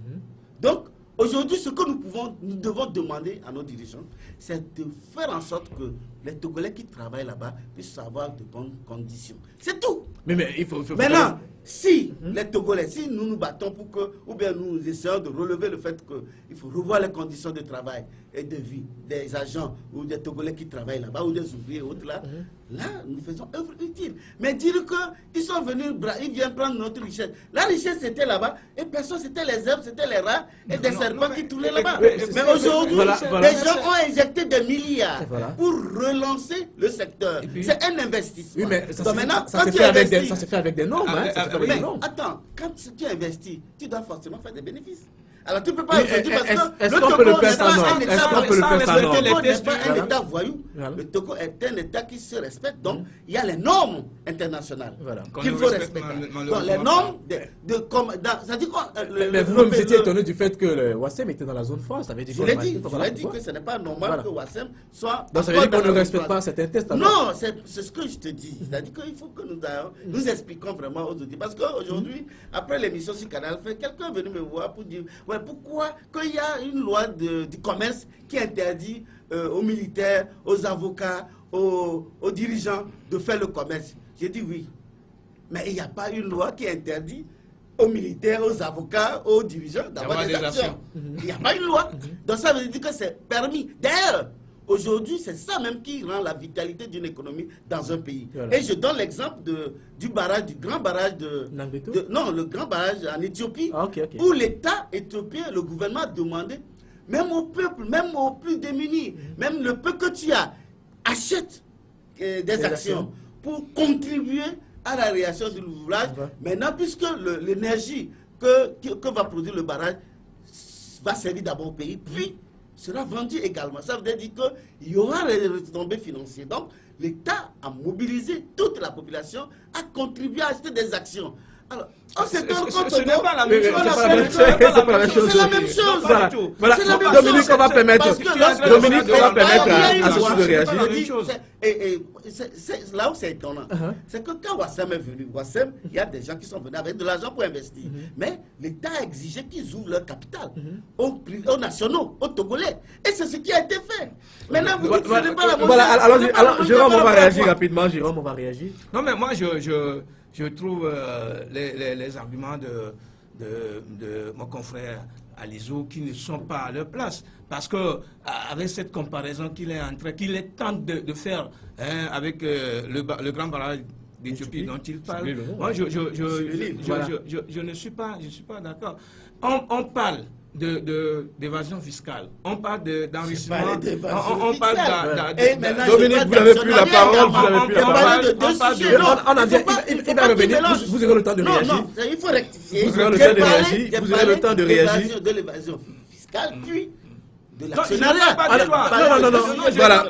Donc, aujourd'hui, ce que nous devons demander à nos dirigeants, c'est de faire en sorte que les Togolais qui travaillent là-bas puissent avoir de bonnes conditions. C'est tout. Mais il faut maintenant, si les Togolais, si nous nous battons pour que, ou bien nous essayons de relever le fait qu'il faut revoir les conditions de travail et de vie des agents ou des Togolais qui travaillent là-bas, ou des ouvriers et autres là, nous faisons œuvre utile. Mais dire qu'ils sont venus, ils viennent prendre notre richesse. La richesse c'était là-bas, et personne, c'était les herbes, c'était les rats et des serpents qui tournaient là-bas. Mais aujourd'hui, les gens ont injecté des milliards pour relancer le secteur. C'est un investissement. Oui, mais ça se fait avec des normes. Mais attends, quand tu investis, tu dois forcément faire des bénéfices. Alors tu ne peux pas aujourd'hui parce que le Togo n'est pas un État voyou. Le Togo est un État qui se respecte. Donc il y a les normes internationales qu'il faut respecter. Donc les normes ça dit quoi? Mais vous-même vous étiez étonné du fait que le Ouassem était dans la zone franche. Je l'ai dit que ce n'est pas normal que Ouassem soit. Donc ça veut dire qu'on ne respecte pas certains tests. Non, c'est ce que je te dis. C'est-à-dire qu'il faut que nous expliquons vraiment aux auditeurs. Parce qu'aujourd'hui, après l'émission sur Canal Fait, quelqu'un est venu me voir pour dire pourquoi qu'il y a une loi du commerce qui interdit aux militaires, aux avocats, aux dirigeants de faire le commerce. J'ai dit oui. Mais il n'y a pas une loi qui interdit aux militaires, aux avocats, aux dirigeants d'avoir des actions. Il n'y a pas une loi. Donc ça veut dire que c'est permis. D'ailleurs, Aujourd'hui, c'est ça même qui rend la vitalité d'une économie dans un pays. Voilà. Et je donne l'exemple du grand barrage le grand barrage en Éthiopie, où l'État éthiopien, le gouvernement a demandé, même au peuple, même aux plus démunis, même le peu que tu as, achète des actions pour contribuer à la réalisation de l'ouvrage. Maintenant, puisque l'énergie que va produire le barrage va servir d'abord au pays, puis sera vendu également. Ça veut dire qu'il y aura des retombées financières. Donc, l'État a mobilisé toute la population à contribuer à acheter des actions. Alors, ce n'est pas la même chose. C'est la même chose. Voilà. Dominique, on va permettre à ceci de réagir. Et là où c'est étonnant, c'est que quand Wassem est venu, il y a des gens qui sont venus avec de l'argent pour investir. Mais l'État a exigé qu'ils ouvrent leur capital aux nationaux, aux Togolais. Et c'est ce qui a été fait. Maintenant, vous dites que ce n'est pas la même chose. Voilà, alors Jérôme, on va réagir rapidement. Jérôme, on va réagir. Non, mais moi, je trouve les arguments de mon confrère Alizou qui ne sont pas à leur place. Parce que avec cette comparaison qu'il est tente de faire avec le grand barrage d'Éthiopie dont il parle, moi je ne suis pas d'accord. On parle d'évasion fiscale, on parle d'enrichissement, on parle Dominique, vous n'avez plus la parole, il va revenir, vous aurez le temps de réagir. Non, il faut rectifier. Vous aurez le temps de réagir, vous aurez le temps de réagir. De l'évasion fiscale, puis de l'actionnariat. Non,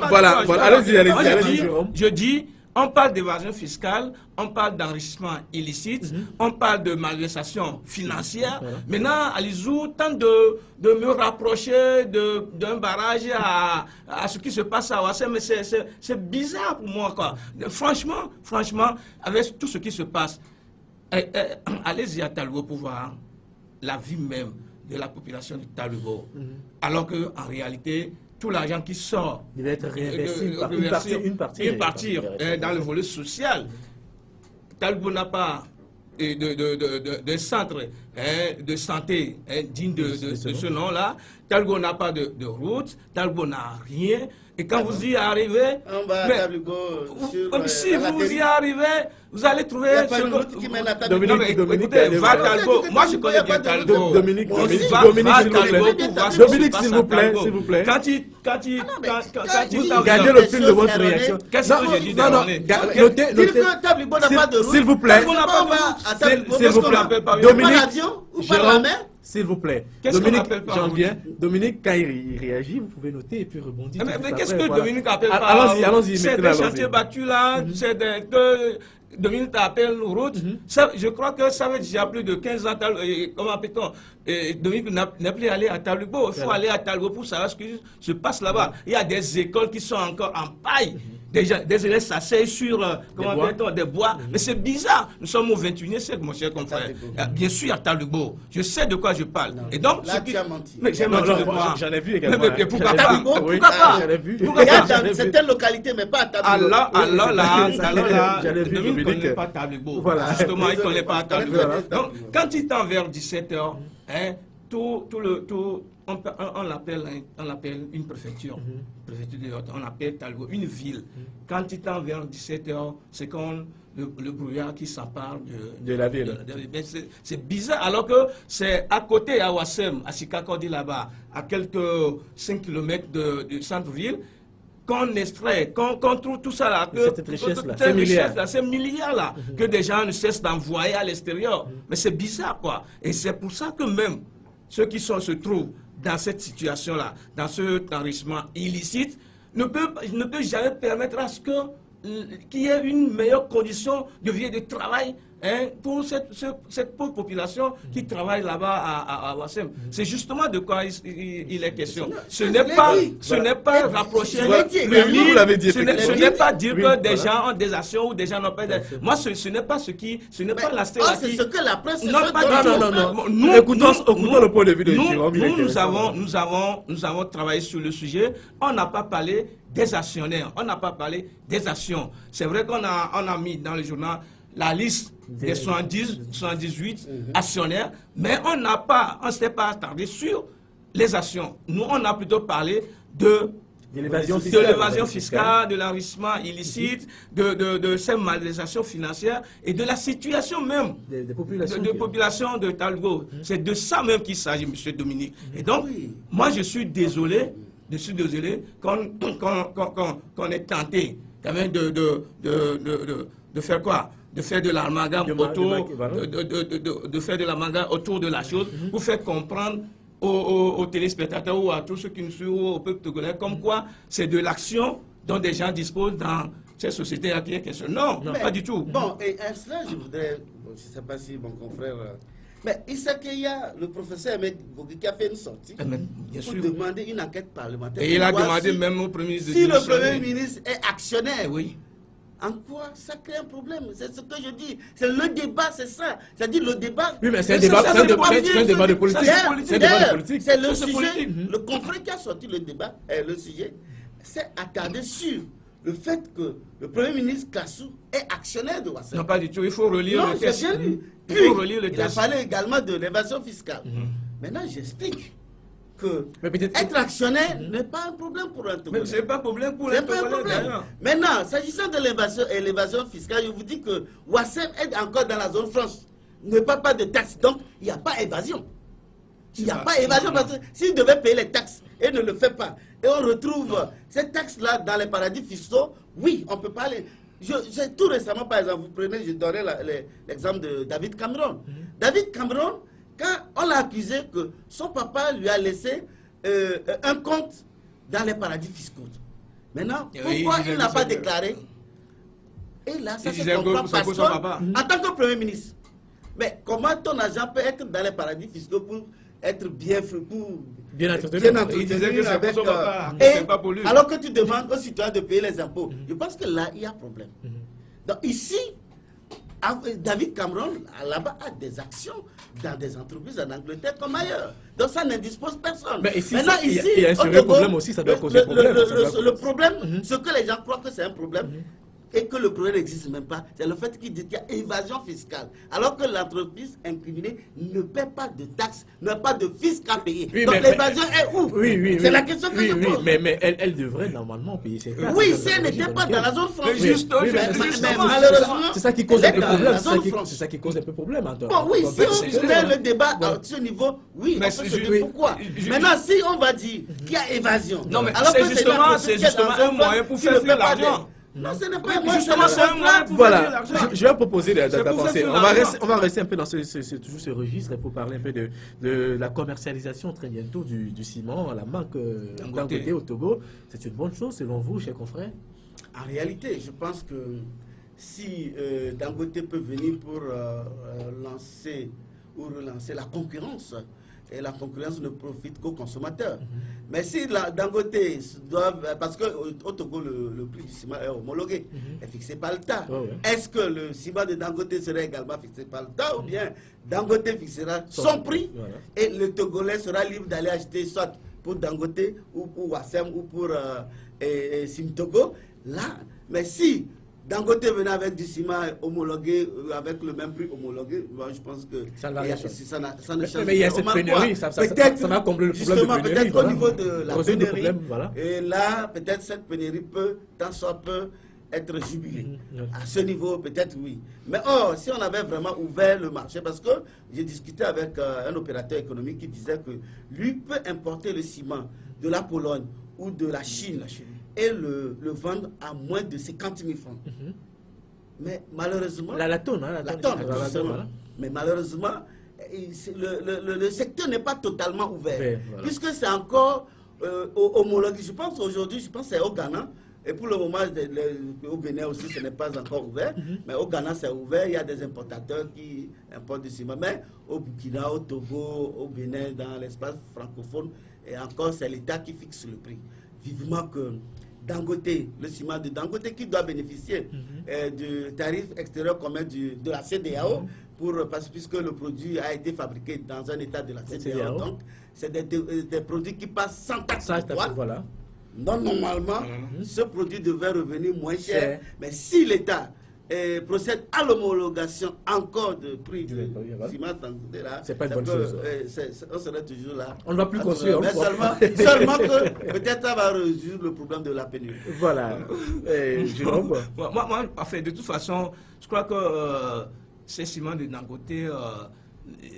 voilà, allez-y, Jérôme. Je dis, on parle d'évasion fiscale, on parle d'enrichissement illicite, on parle de malversation financière. Maintenant, Alizou tente de me rapprocher d'un barrage à ce qui se passe à Wassem, mais c'est bizarre pour moi, quoi. Franchement, avec tout ce qui se passe, allez-y à Taloubo pour voir la vie même de la population de Taloubo. Alors qu'en réalité, tout l'argent qui sort il va être réinvesti, une partie dans le volet social. Taloubo n'a pas de centre de santé digne de ce nom-là. Taloubo n'a pas de route. Taloubo n'a rien. Et quand vous y arrivez, si vous y arrivez, vous allez trouver... Dominique, va Taloubo. Moi, je connais bien Taloubo. Dominique, s'il vous plaît. Quand il gardez le fil de votre réaction. Qu'est-ce que j'ai dit? Notez. S'il vous plaît. Dominique, Jérôme, s'il vous plaît. Dominique, j'en viens. Dominique, quand il réagit, vous pouvez noter et puis rebondir. Mais qu'est-ce que Dominique appelle par... Allons-y. C'est des chantiers battus là, c'est que Dominique appelle route. Je crois que ça fait déjà plus de 15 ans. Comment appelle-t-on? Dominique n'est plus allé à Taloubo. Il faut aller à Taloubo pour savoir ce qui se passe là-bas. Il y a des écoles qui sont encore en paille. Des élèves s'asseyent sur des bois. Mais c'est bizarre. Nous sommes au 21e siècle, mon cher confrère. Bien sûr, à Taloubo. Je sais de quoi je parle. Et donc, là, tu as menti. Mais j'ai menti de quoi? J'en ai vu également. Mais pourquoi pas? Pourquoi pas? Pourquoi pas? Dans certaines localités, mais pas à Taloubo. Alors là, Dominique ne connaît pas Taloubo. Justement, il ne connaît pas Taloubo. Donc, quand il tend vers 17h, on l'appelle une préfecture. On appelle Taloubo une ville. Quand il tend vers 17h, c'est quand le brouillard qui s'empare de la ville. C'est bizarre, alors que c'est à côté, à Wassem, à Sikakodi là-bas, à quelques 5 km du centre-ville, qu'on extrait, qu'on trouve tout ça là, cette richesse-là, ces milliards-là, que des gens ne cessent d'envoyer à l'extérieur. Mais c'est bizarre, quoi. Et c'est pour ça que même ceux qui se trouvent dans cette situation-là, dans cet enrichissement illicite, ne peut jamais permettre à ce qu'il y ait une meilleure condition de vie et de travail pour cette pauvre population qui travaille là-bas à Wassem. C'est justement de quoi il est question. Ce n'est pas rapprocher ce n'est pas dire que des gens ont des actions ou des gens n'ont pas d'actions. Moi, ce n'est pas ce n'est pas la c'est ce que la presse... Non. Écoutons le point de vue de Jérôme. Nous avons travaillé sur le sujet. On n'a pas parlé des actionnaires. On n'a pas parlé des actions. C'est vrai qu'on a mis dans le journal la liste des 78 actionnaires, mais on ne s'est pas attardé sur les actions. Nous, on a plutôt parlé de De l'évasion de fiscale. l'évasion fiscale, de l'enrichissement illicite, de ces malversations financières et de la situation même Des populations. de population de Talgo. C'est de ça même qu'il s'agit, M. Dominique. Et donc, moi, je suis désolé qu'on ait tenté quand même de faire quoi? De faire de l'amalgame autour de la chose pour faire comprendre aux téléspectateurs ou à tous ceux qui nous suivent, au peuple togolais, comme quoi c'est de l'action dont des gens disposent dans ces sociétés qui est question. Non, pas du tout. Bon, et à cela, je voudrais, je ne sais pas si mon confrère... mais il sait qu'il y a le professeur Ahmed Bogui qui a fait une sortie bien pour sûr. demander une enquête parlementaire. Et il a demandé même au Premier ministre si de le Premier ministre est actionnaire. Oui. En quoi ça crée un problème? C'est ce que je dis. C'est le débat, c'est ça. C'est-à-dire le débat. Oui, mais c'est un débat de politique. C'est un débat de politique. C'est le sujet. Le confrère qui a sorti le débat, le sujet, s'est attardé sur le fait que le Premier ministre Kassou est actionnaire de Wassem. Non, pas du tout. Il faut relire le texte. Il faut relire le texte. Il a parlé également de l'évasion fiscale. Maintenant, j'explique que être actionnaire n'est pas un problème pour un Togolais. Mais ce n'est pas un problème pour un Togolais. Maintenant, s'agissant de l'évasion fiscale, je vous dis que Wassem est encore dans la zone franche. Ne paie pas de taxes, donc il n'y a pas évasion. Il n'y a pas évasion parce que s'il devait payer les taxes et ne le fait pas, et on retrouve ces taxes-là dans les paradis fiscaux, oui, on peut parler. Tout récemment, par exemple, vous prenez, je donnais l'exemple de David Cameron. David Cameron, quand on l'a accusé que son papa lui a laissé un compte dans les paradis fiscaux. Maintenant, pourquoi il n'a pas déclaré? Et là, ça se comprend parce que, en tant que Premier ministre, mais comment ton argent peut être dans les paradis fiscaux pour être bien entretenu? Il disait que c'est son papa, c'est pas pour lui. Alors que tu demandes aux citoyens de payer les impôts. Je pense que là, il y a problème. Donc ici, David Cameron, là-bas, a des actions dans des entreprises en Angleterre comme ailleurs. Donc ça n'indispose personne. Mais ici, maintenant, il y a un sérieux problème aussi, ça doit causer problème. Le problème, ce que les gens croient que c'est un problème, et que le problème n'existe même pas, c'est le fait qu'il dit qu'il y a évasion fiscale. Alors que l'entreprise incriminée ne paie pas de taxes, n'a pas de fisc à payer. Donc l'évasion est où? C'est la question que je pose. Mais elle devrait normalement payer ses taxes. Oui, si elle n'était pas dans la zone franche. Mais malheureusement, c'est ça qui cause un peu problème. C'est ça qui cause un peu problème. Bon, oui, si on met le débat à ce niveau, oui, on peut se dire pourquoi. Maintenant, si on va dire qu'il y a évasion, alors que c'est justement un moyen pour faire fuir l'argent. Non, ce n'est pas moi. Voilà, je vais proposer d'avancer. On va rester un peu dans toujours ce registre pour parler un peu de la commercialisation très bientôt du ciment à la marque Dangote au Togo. C'est une bonne chose selon vous, chers confrères? En réalité, je pense que si Dangote peut venir pour lancer ou relancer la concurrence, et la concurrence ne profite qu'aux consommateurs. Mais si Dangote doit... Parce qu'au Togo, le prix du ciment est homologué, est fixé par l'État. Est-ce que le ciment de Dangote serait également fixé par l'État ou bien Dangote fixera son prix et le Togolais sera libre d'aller acheter soit pour Dangote ou pour Wassem ou pour Simtogo? Là, mais si Dangote venait avec du ciment homologué, avec le même prix homologué, moi je pense que ça ne change pas. Mais il y a cette pénurie, ça va combler le problème de pénurie. Peut-être au niveau de la pénurie, et là, peut-être cette pénurie peut, tant soit peu, être jubilée. À ce niveau, peut-être oui. Mais si on avait vraiment ouvert le marché, parce que j'ai discuté avec un opérateur économique qui disait que lui peut importer le ciment de la Pologne ou de la Chine et le vendre à moins de 50 000 francs. Mais malheureusement... La tonne. Mais malheureusement, le secteur n'est pas totalement ouvert. Puisque c'est encore homologué. Je pense aujourd'hui, c'est au Ghana. Et pour le moment, au Bénin aussi, ce n'est pas encore ouvert. Mais au Ghana, c'est ouvert. Il y a des importateurs qui importent du ciment. Mais au Burkina, au Togo, au Bénin, dans l'espace francophone, et encore, c'est l'État qui fixe le prix. Vivement que Dangote, le ciment de Dangote, qui doit bénéficier du tarif extérieur commun de la CEDEAO, puisque le produit a été fabriqué dans un état de la CEDEAO. Donc, c'est des produits qui passent sans taxe. Donc, normalement, ce produit devait revenir moins cher. Mais si l'État procède à l'homologation encore de prix de voilà. ciment Dangote là, c'est pas une bonne chose. On serait toujours là. On ne va plus construire. Mais seulement que peut-être ça va résoudre le problème de la pénurie. Voilà. Jérôme. Moi, enfin, de toute façon, je crois que ces ciments de Dangote,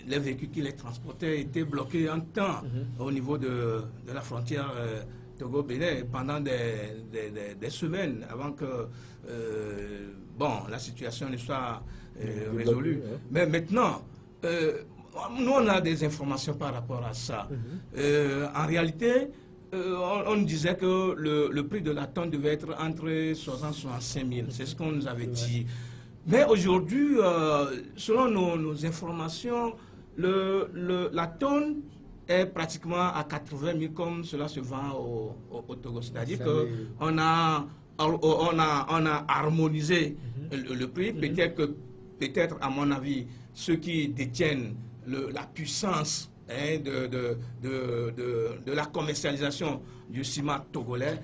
les véhicules qui les transportaient étaient bloqués en temps au niveau de la frontière Togo-Bénin pendant des semaines avant que la situation ne soit résolue. Mais maintenant, nous on a des informations par rapport à ça. En réalité, on disait que le prix de la tonne devait être entre 60 et 65 000. C'est ce qu'on nous avait dit. Mais aujourd'hui, selon nos informations, la tonne est pratiquement à 80 000 comme cela se vend au Togo. C'est-à-dire qu'on a harmonisé le prix. Peut-être, à mon avis, ceux qui détiennent la puissance de la commercialisation du ciment togolais,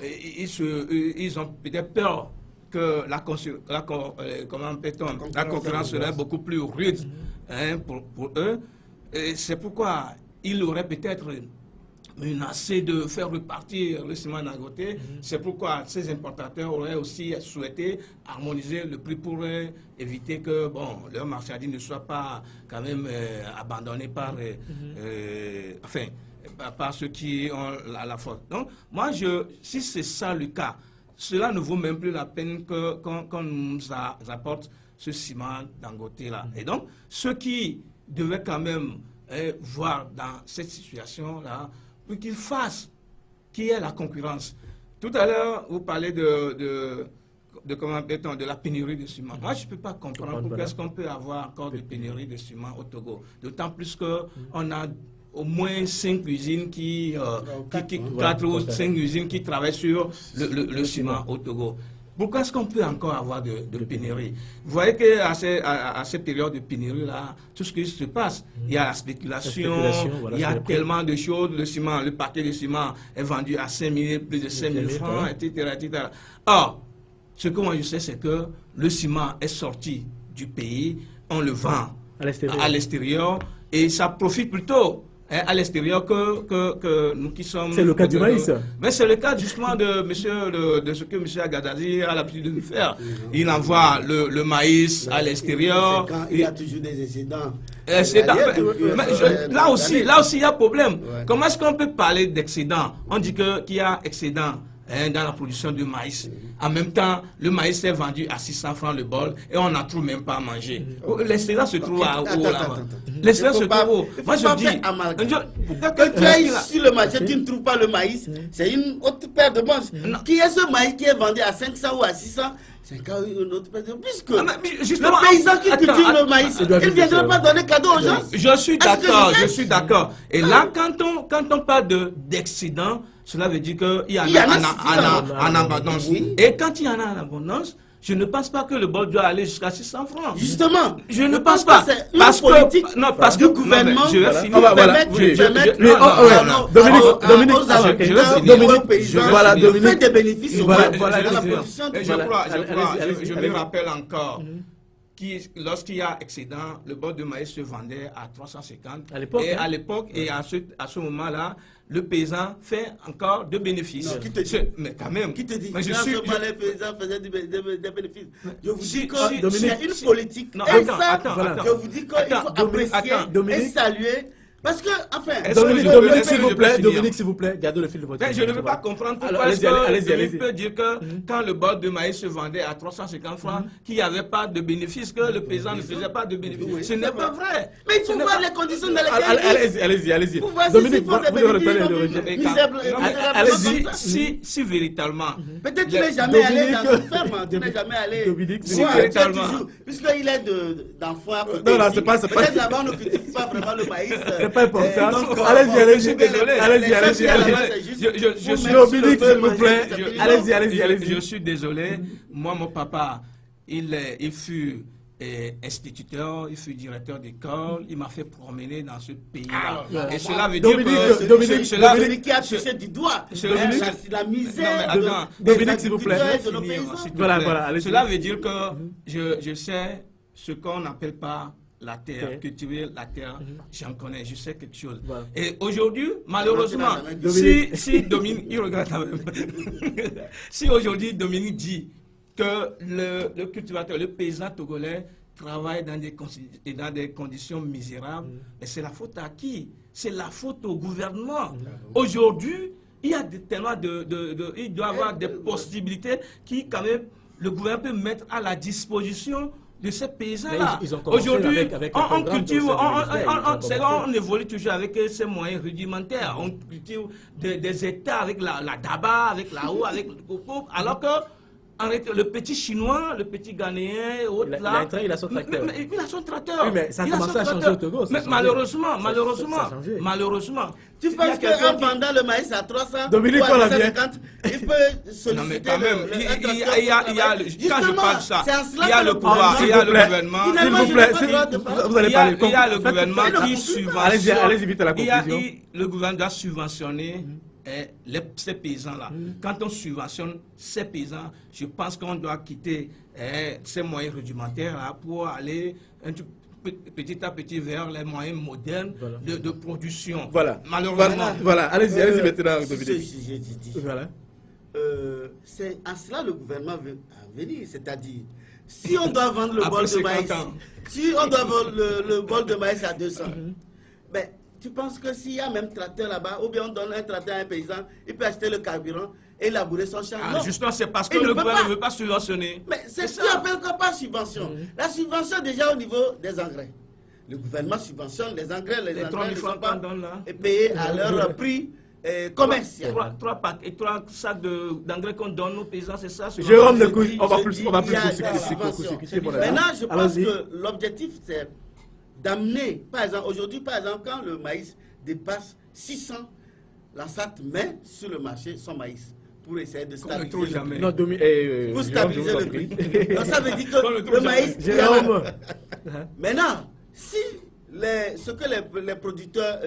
ils ont peut-être peur que la concurrence serait beaucoup plus rude pour eux. C'est pourquoi il aurait peut-être menacé de faire repartir le ciment Dangote. C'est pourquoi ces importateurs auraient aussi souhaité harmoniser le prix pour éviter que leur marchandise ne soit pas quand même abandonnée par ceux qui ont la faute. Donc, moi, si c'est ça le cas, cela ne vaut même plus la peine qu'on nous apporte ce ciment Dangote-là. Et donc, ceux qui devaient quand même voir dans cette situation-là, pour qu'ils fassent qui est la concurrence. Tout à l'heure, vous parlez de la pénurie de ciment. Moi, je ne peux pas comprendre pourquoi est-ce qu'on peut avoir encore de pénurie de ciment au Togo. D'autant plus qu'on a au moins 5 usines qui travaillent sur le ciment au Togo. Pourquoi est-ce qu'on peut encore avoir de pénurie? Vous voyez qu'à cette période de pénurie-là, tout ce qui se passe, il y a la spéculation, il y a tellement de choses. Le paquet de ciment est vendu à 5 000, plus de 5 000 francs, etc., etc. Or, ce que moi je sais, c'est que le ciment est sorti du pays, on le vend à l'extérieur, et ça profite plutôt à l'extérieur que nous qui sommes... C'est le cas du maïs. Mais c'est le cas justement de ce que M. Agadazi a l'habitude de faire. Il envoie le maïs à l'extérieur. Il y a toujours des excédents. Là aussi, il y a problème. Ouais. Comment est-ce qu'on peut parler d'excédent? On dit qu'il y a excédent dans la production de maïs. En même temps, le maïs est vendu à 600 francs le bol et on n'en trouve même pas à manger. L'excédent se trouve où là-bas? L'excédent se trouve où? Moi je dis, quand tu es sur le marché, tu ne trouves pas le maïs, c'est une autre paire de manches. Qui est ce maïs qui est vendu à 500 ou à 600? C'est une autre paire de manches. Puisque le paysan qui cultive le maïs, il ne viendra pas donner cadeau aux gens. Je suis d'accord. Et là, quand on parle d'excédent, cela veut dire qu'il y en a en abondance. Oui. Et quand il y en a en abondance, je ne pense pas que le bol doit aller jusqu'à 600 francs. Justement. Je ne pense pas. Parce que le gouvernement... Je vais finir. Dominique, fait des bénéfices au moins dans la production. Je me rappelle encore lorsqu'il y a excédent, le bol de maïs se vendait à 350. Et à l'époque, et à ce moment-là, le paysan fait encore de bénéfices. Non, qui te dit? Mais quand même. Qui te dit? Mais les paysans faisaient des bénéfices. Je vous dis qu'il y a une politique. Je vous dis qu'il faut apprécier et saluer. Parce que, enfin... Dominique, s'il vous plaît, gardez le fil de votre... Je ne veux pas comprendre pourquoi il peut dire que quand le bol de maïs se vendait à 350 francs, qu'il n'y avait pas de bénéfice, que le paysan ne faisait pas de bénéfice. Ce n'est pas vrai. Mais il faut voir les conditions dans lesquelles... Allez-y. Dominique, vous si véritablement... Peut-être tu n'es jamais allé dans une ferme, tu n'es jamais allé... Si véritablement... Puisqu'il est d'enfant à côté. Non, c'est pas... Peut-être là-bas, on ne cultive pas vraiment le maïs. Pas important. Allez-y. Je suis désolé. Dominique, s'il vous plaît. Allez-y. Je suis désolé. Moi, mon papa, il fut instituteur, il fut directeur d'école, il m'a fait promener dans ce pays-là. Ah, et cela veut dire que... Dominique qui a touché du doigt la misère Dominique, s'il vous plaît. de nos paysans. Voilà, cela veut dire que je sais ce qu'on n'appelle pas la terre, cultiver la terre, j'en connais, je sais quelque chose. Voilà. Et aujourd'hui, malheureusement, si Dominique, il regarde quand même, si aujourd'hui Dominique dit que le cultivateur, le paysan togolais travaille dans des conditions misérables, mais c'est la faute à qui? C'est la faute au gouvernement. Aujourd'hui, il y a tellement il doit y avoir des possibilités qui, quand même, le gouvernement peut mettre à la disposition de ces paysans-là. Aujourd'hui, on cultive, on évolue toujours avec ces moyens rudimentaires. On cultive des hectares avec la daba, avec la houe, avec le coco, alors que le petit chinois, le petit ghanéen, il a son tracteur. Il a son tracteur. Oui, mais ça a commencé à changer au Togo. Mais malheureusement, tu penses qu'en vendant le maïs à 300 Dominique, ou à 250, il peut solliciter. Non, mais quand même, quand je parle de ça, il y a le pouvoir, il y a le gouvernement. S'il vous plaît, vous allez parler. Il y a le gouvernement qui subventionne. Allez-y vite à la conclusion. Le gouvernement doit subventionner ces paysans-là. Quand on subventionne ces paysans, je pense qu'on doit quitter ces moyens rudimentaires là, pour aller petit à petit vers les moyens modernes de production. Voilà. Malheureusement. Voilà. Allez-y maintenant, Dominique. Voilà. C'est à cela le gouvernement veut venir. C'est-à-dire, si on doit vendre le bol de maïs, si on doit vendre le bol de maïs à 200, ben, tu penses que s'il y a même tracteur là-bas, ou bien on donne un tracteur à un paysan, il peut acheter le carburant et labourer son champ? Non. Justement, c'est parce que le gouvernement ne veut pas subventionner. Mais c'est ce qu'on appelle pas subvention. La subvention déjà au niveau des engrais. Le gouvernement subventionne les engrais, les engrais ne sont pas payés à leur prix commercial. 3 sacs d'engrais qu'on donne aux paysans, c'est ça? Jérôme de Couille, on va plus Maintenant, je pense que l'objectif, c'est d'amener, par exemple, aujourd'hui, par exemple, quand le maïs dépasse 600, la SAT met sur le marché son maïs pour essayer de stabiliser le prix. Pour stabiliser le prix. Donc ça veut dire que le maïs... Maintenant, si ce que les producteurs,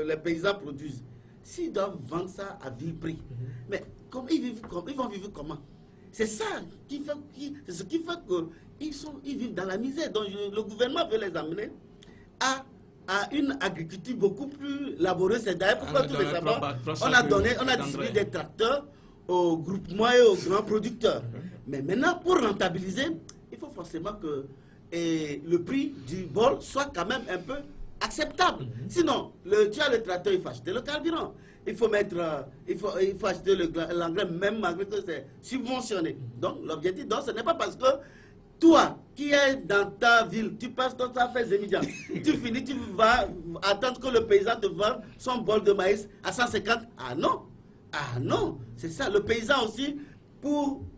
les paysans produisent, s'ils doivent vendre ça à vil prix, mais ils vont vivre comment? C'est ça c'est ce qui fait qu'ils vivent dans la misère. Donc le gouvernement veut les amener à une agriculture beaucoup plus laborieuse. C'est d'ailleurs pourquoi tous les savoir, on a distribué des tracteurs aux groupements et aux grands producteurs. Mais maintenant, pour rentabiliser, il faut forcément que le prix du bol soit quand même un peu acceptable. Sinon, tu as le tracteur, il faut acheter le carburant. Il faut acheter l'engrais, même malgré que c'est subventionné. Donc, l'objectif, ce n'est pas parce que toi, qui es dans ta ville, tu passes ton temps à faire Zémidian, tu finis, tu vas attendre que le paysan te vende son bol de maïs à 150. Ah non, c'est ça. Le paysan aussi,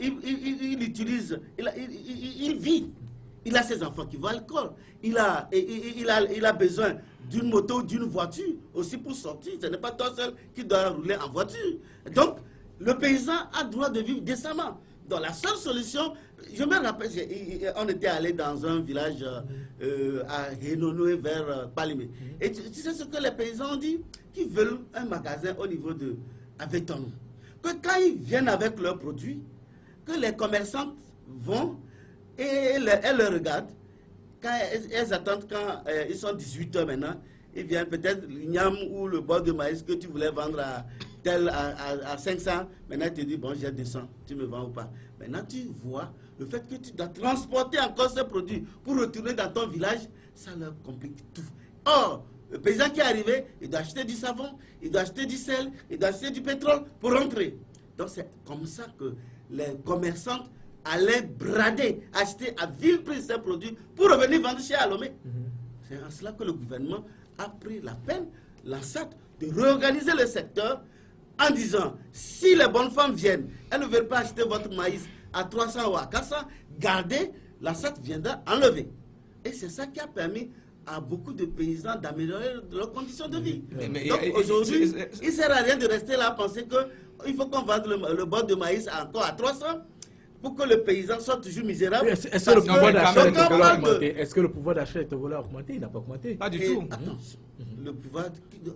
il utilise, il vit. Il a ses enfants qui vont à l'école. Il a besoin d'une moto, d'une voiture aussi pour sortir. Ce n'est pas toi seul qui dois rouler en voiture. Donc, le paysan a le droit de vivre décemment. Donc, la seule solution, je me rappelle, on était allé dans un village à Hénonoué vers Palimé. Et tu sais ce que les paysans ont dit? Qu'ils veulent un magasin au niveau de Aveton. Que quand ils viennent avec leurs produits, que les commerçantes vont et elles le regardent. Quand elles attendent, quand ils sont 18 h maintenant, ils viennent peut-être l'igname ou le bol de maïs que tu voulais vendre à 500. Maintenant, tu te dis, bon, j'ai 200, tu me vends ou pas? Maintenant, tu vois le fait que tu dois transporter encore ces produits pour retourner dans ton village, ça leur complique tout. Or, le paysan qui est arrivé, il doit acheter du savon, il doit acheter du sel, il doit acheter du pétrole pour rentrer. Donc, c'est comme ça que les commerçantes allaient brader, acheter à vil prix ces produits pour revenir vendre chez Alomé. C'est en cela que le gouvernement a pris la peine, la SAT, de réorganiser le secteur en disant, si les bonnes femmes viennent, elles ne veulent pas acheter votre maïs à 300 ou à 400, gardez, la SAT viendra enlever. Et c'est ça qui a permis à beaucoup de paysans d'améliorer leurs conditions de vie. Donc aujourd'hui, il ne sert à rien de rester là à penser qu'il faut qu'on vende le bol de maïs encore à 300. pour que le paysan soit toujours misérable. Est-ce que le pouvoir d'achat donc, est on parle de- augmenté? Est-ce que le pouvoir d'achat est augmenté? Il n'a pas augmenté. Pas du Et tout. attention, le pouvoir,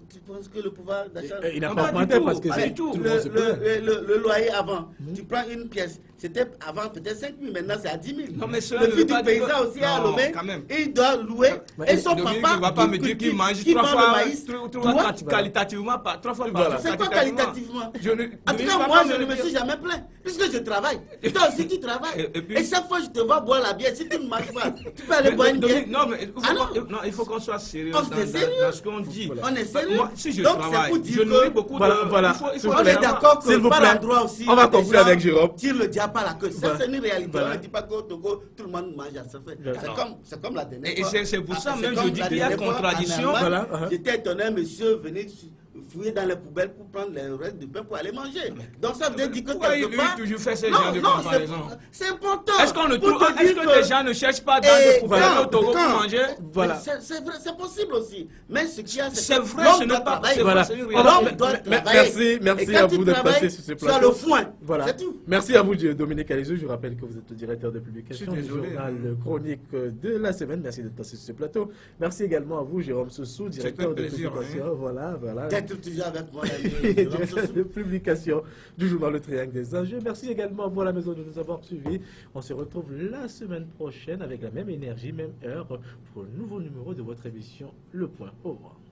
tu penses que le pouvoir d'achat... Il n'a Non, pas pas du augmenté tout, parce que pas c'est du tout. tout le monde se plaint. Le loyer avant, tu prends une pièce, c'était avant peut-être 5 000, maintenant c'est à 10 000. Non, mais cela Le ne fils veut du pas dire paysan que- aussi à Non, Lomé, quand même. il doit louer, Mais et son Dominique papa ne va pas qui me dire qu'il cultive, mange qui trois vend le fois, maïs, trois toi, qualitativement, trois fois par jour. c'est quoi qualitativement? Je ne- En tout Dominique cas, va moi, pas je ne me dire- suis jamais plaint, puisque je travaille. Toi aussi, tu travailles. Et puis- Et chaque fois, je te vois boire la bière. Si tu ne manges pas, tu peux aller boire une bière. Dominique, non, mais il faut Ah pas- non. non, il faut qu'on soit sérieux On dans, est sérieux. dans ce qu'on dit. On est sérieux. Moi, si je Donc, c'est travaille, pour dire je que- nourris beaucoup Voilà, de... voilà. il faut On le est savoir. d'accord S'il que vous par plaît, l'endroit aussi, on va les conclure gens avec Jérôme. tirent le diable à la queue. Ça, Voilà. c'est une réalité. Voilà. On ne dit pas qu'au Togo, tout le monde mange à ce fait. Voilà. C'est comme la dernière Et fois. c'est pour ça c'est même, comme je dis la qu'il y a dernière fois, contradiction. en Allemagne, Voilà, J'étais étonné, un monsieur venait fouiller dans les poubelles pour prendre les restes du pain pour aller manger. Donc ça veut dire que Pourquoi quelque il part... toujours fait ce Non, genre de non, comparaison? c'est important. Est-ce qu'on ne Pour trouve, te est-ce dire que les gens ne cherchent pas dans Et des poubelles quand- au Togo pour quand- manger? Voilà. C'est vrai, c'est possible aussi. Mais ce qu'il y a, C'est que vrai, l'homme ce n'est doit pas- travailler. c'est Voilà. c'est une On réalité. va- L'homme doit mais- travailler. merci Et quand à tu vous d'être travailles, passé sur ce tu as plateau. le foin. Voilà. C'est tout. Merci à vous, Dominique Alizou. Je rappelle que vous êtes le directeur de publication Je du suis désolé. journal Chronique de la semaine. Merci d'être passé sur ce plateau. Merci également à vous, Jérôme Soussou, directeur de plaisir, publication. Voilà. D'être toujours avec moi. Directeur de publication du journal Le Triangle des Enjeux. Merci également à vous à la maison de nous avoir suivis. On se retrouve la semaine prochaine avec la même énergie, même heure, pour un nouveau numéro de votre émission Le Point. Au revoir.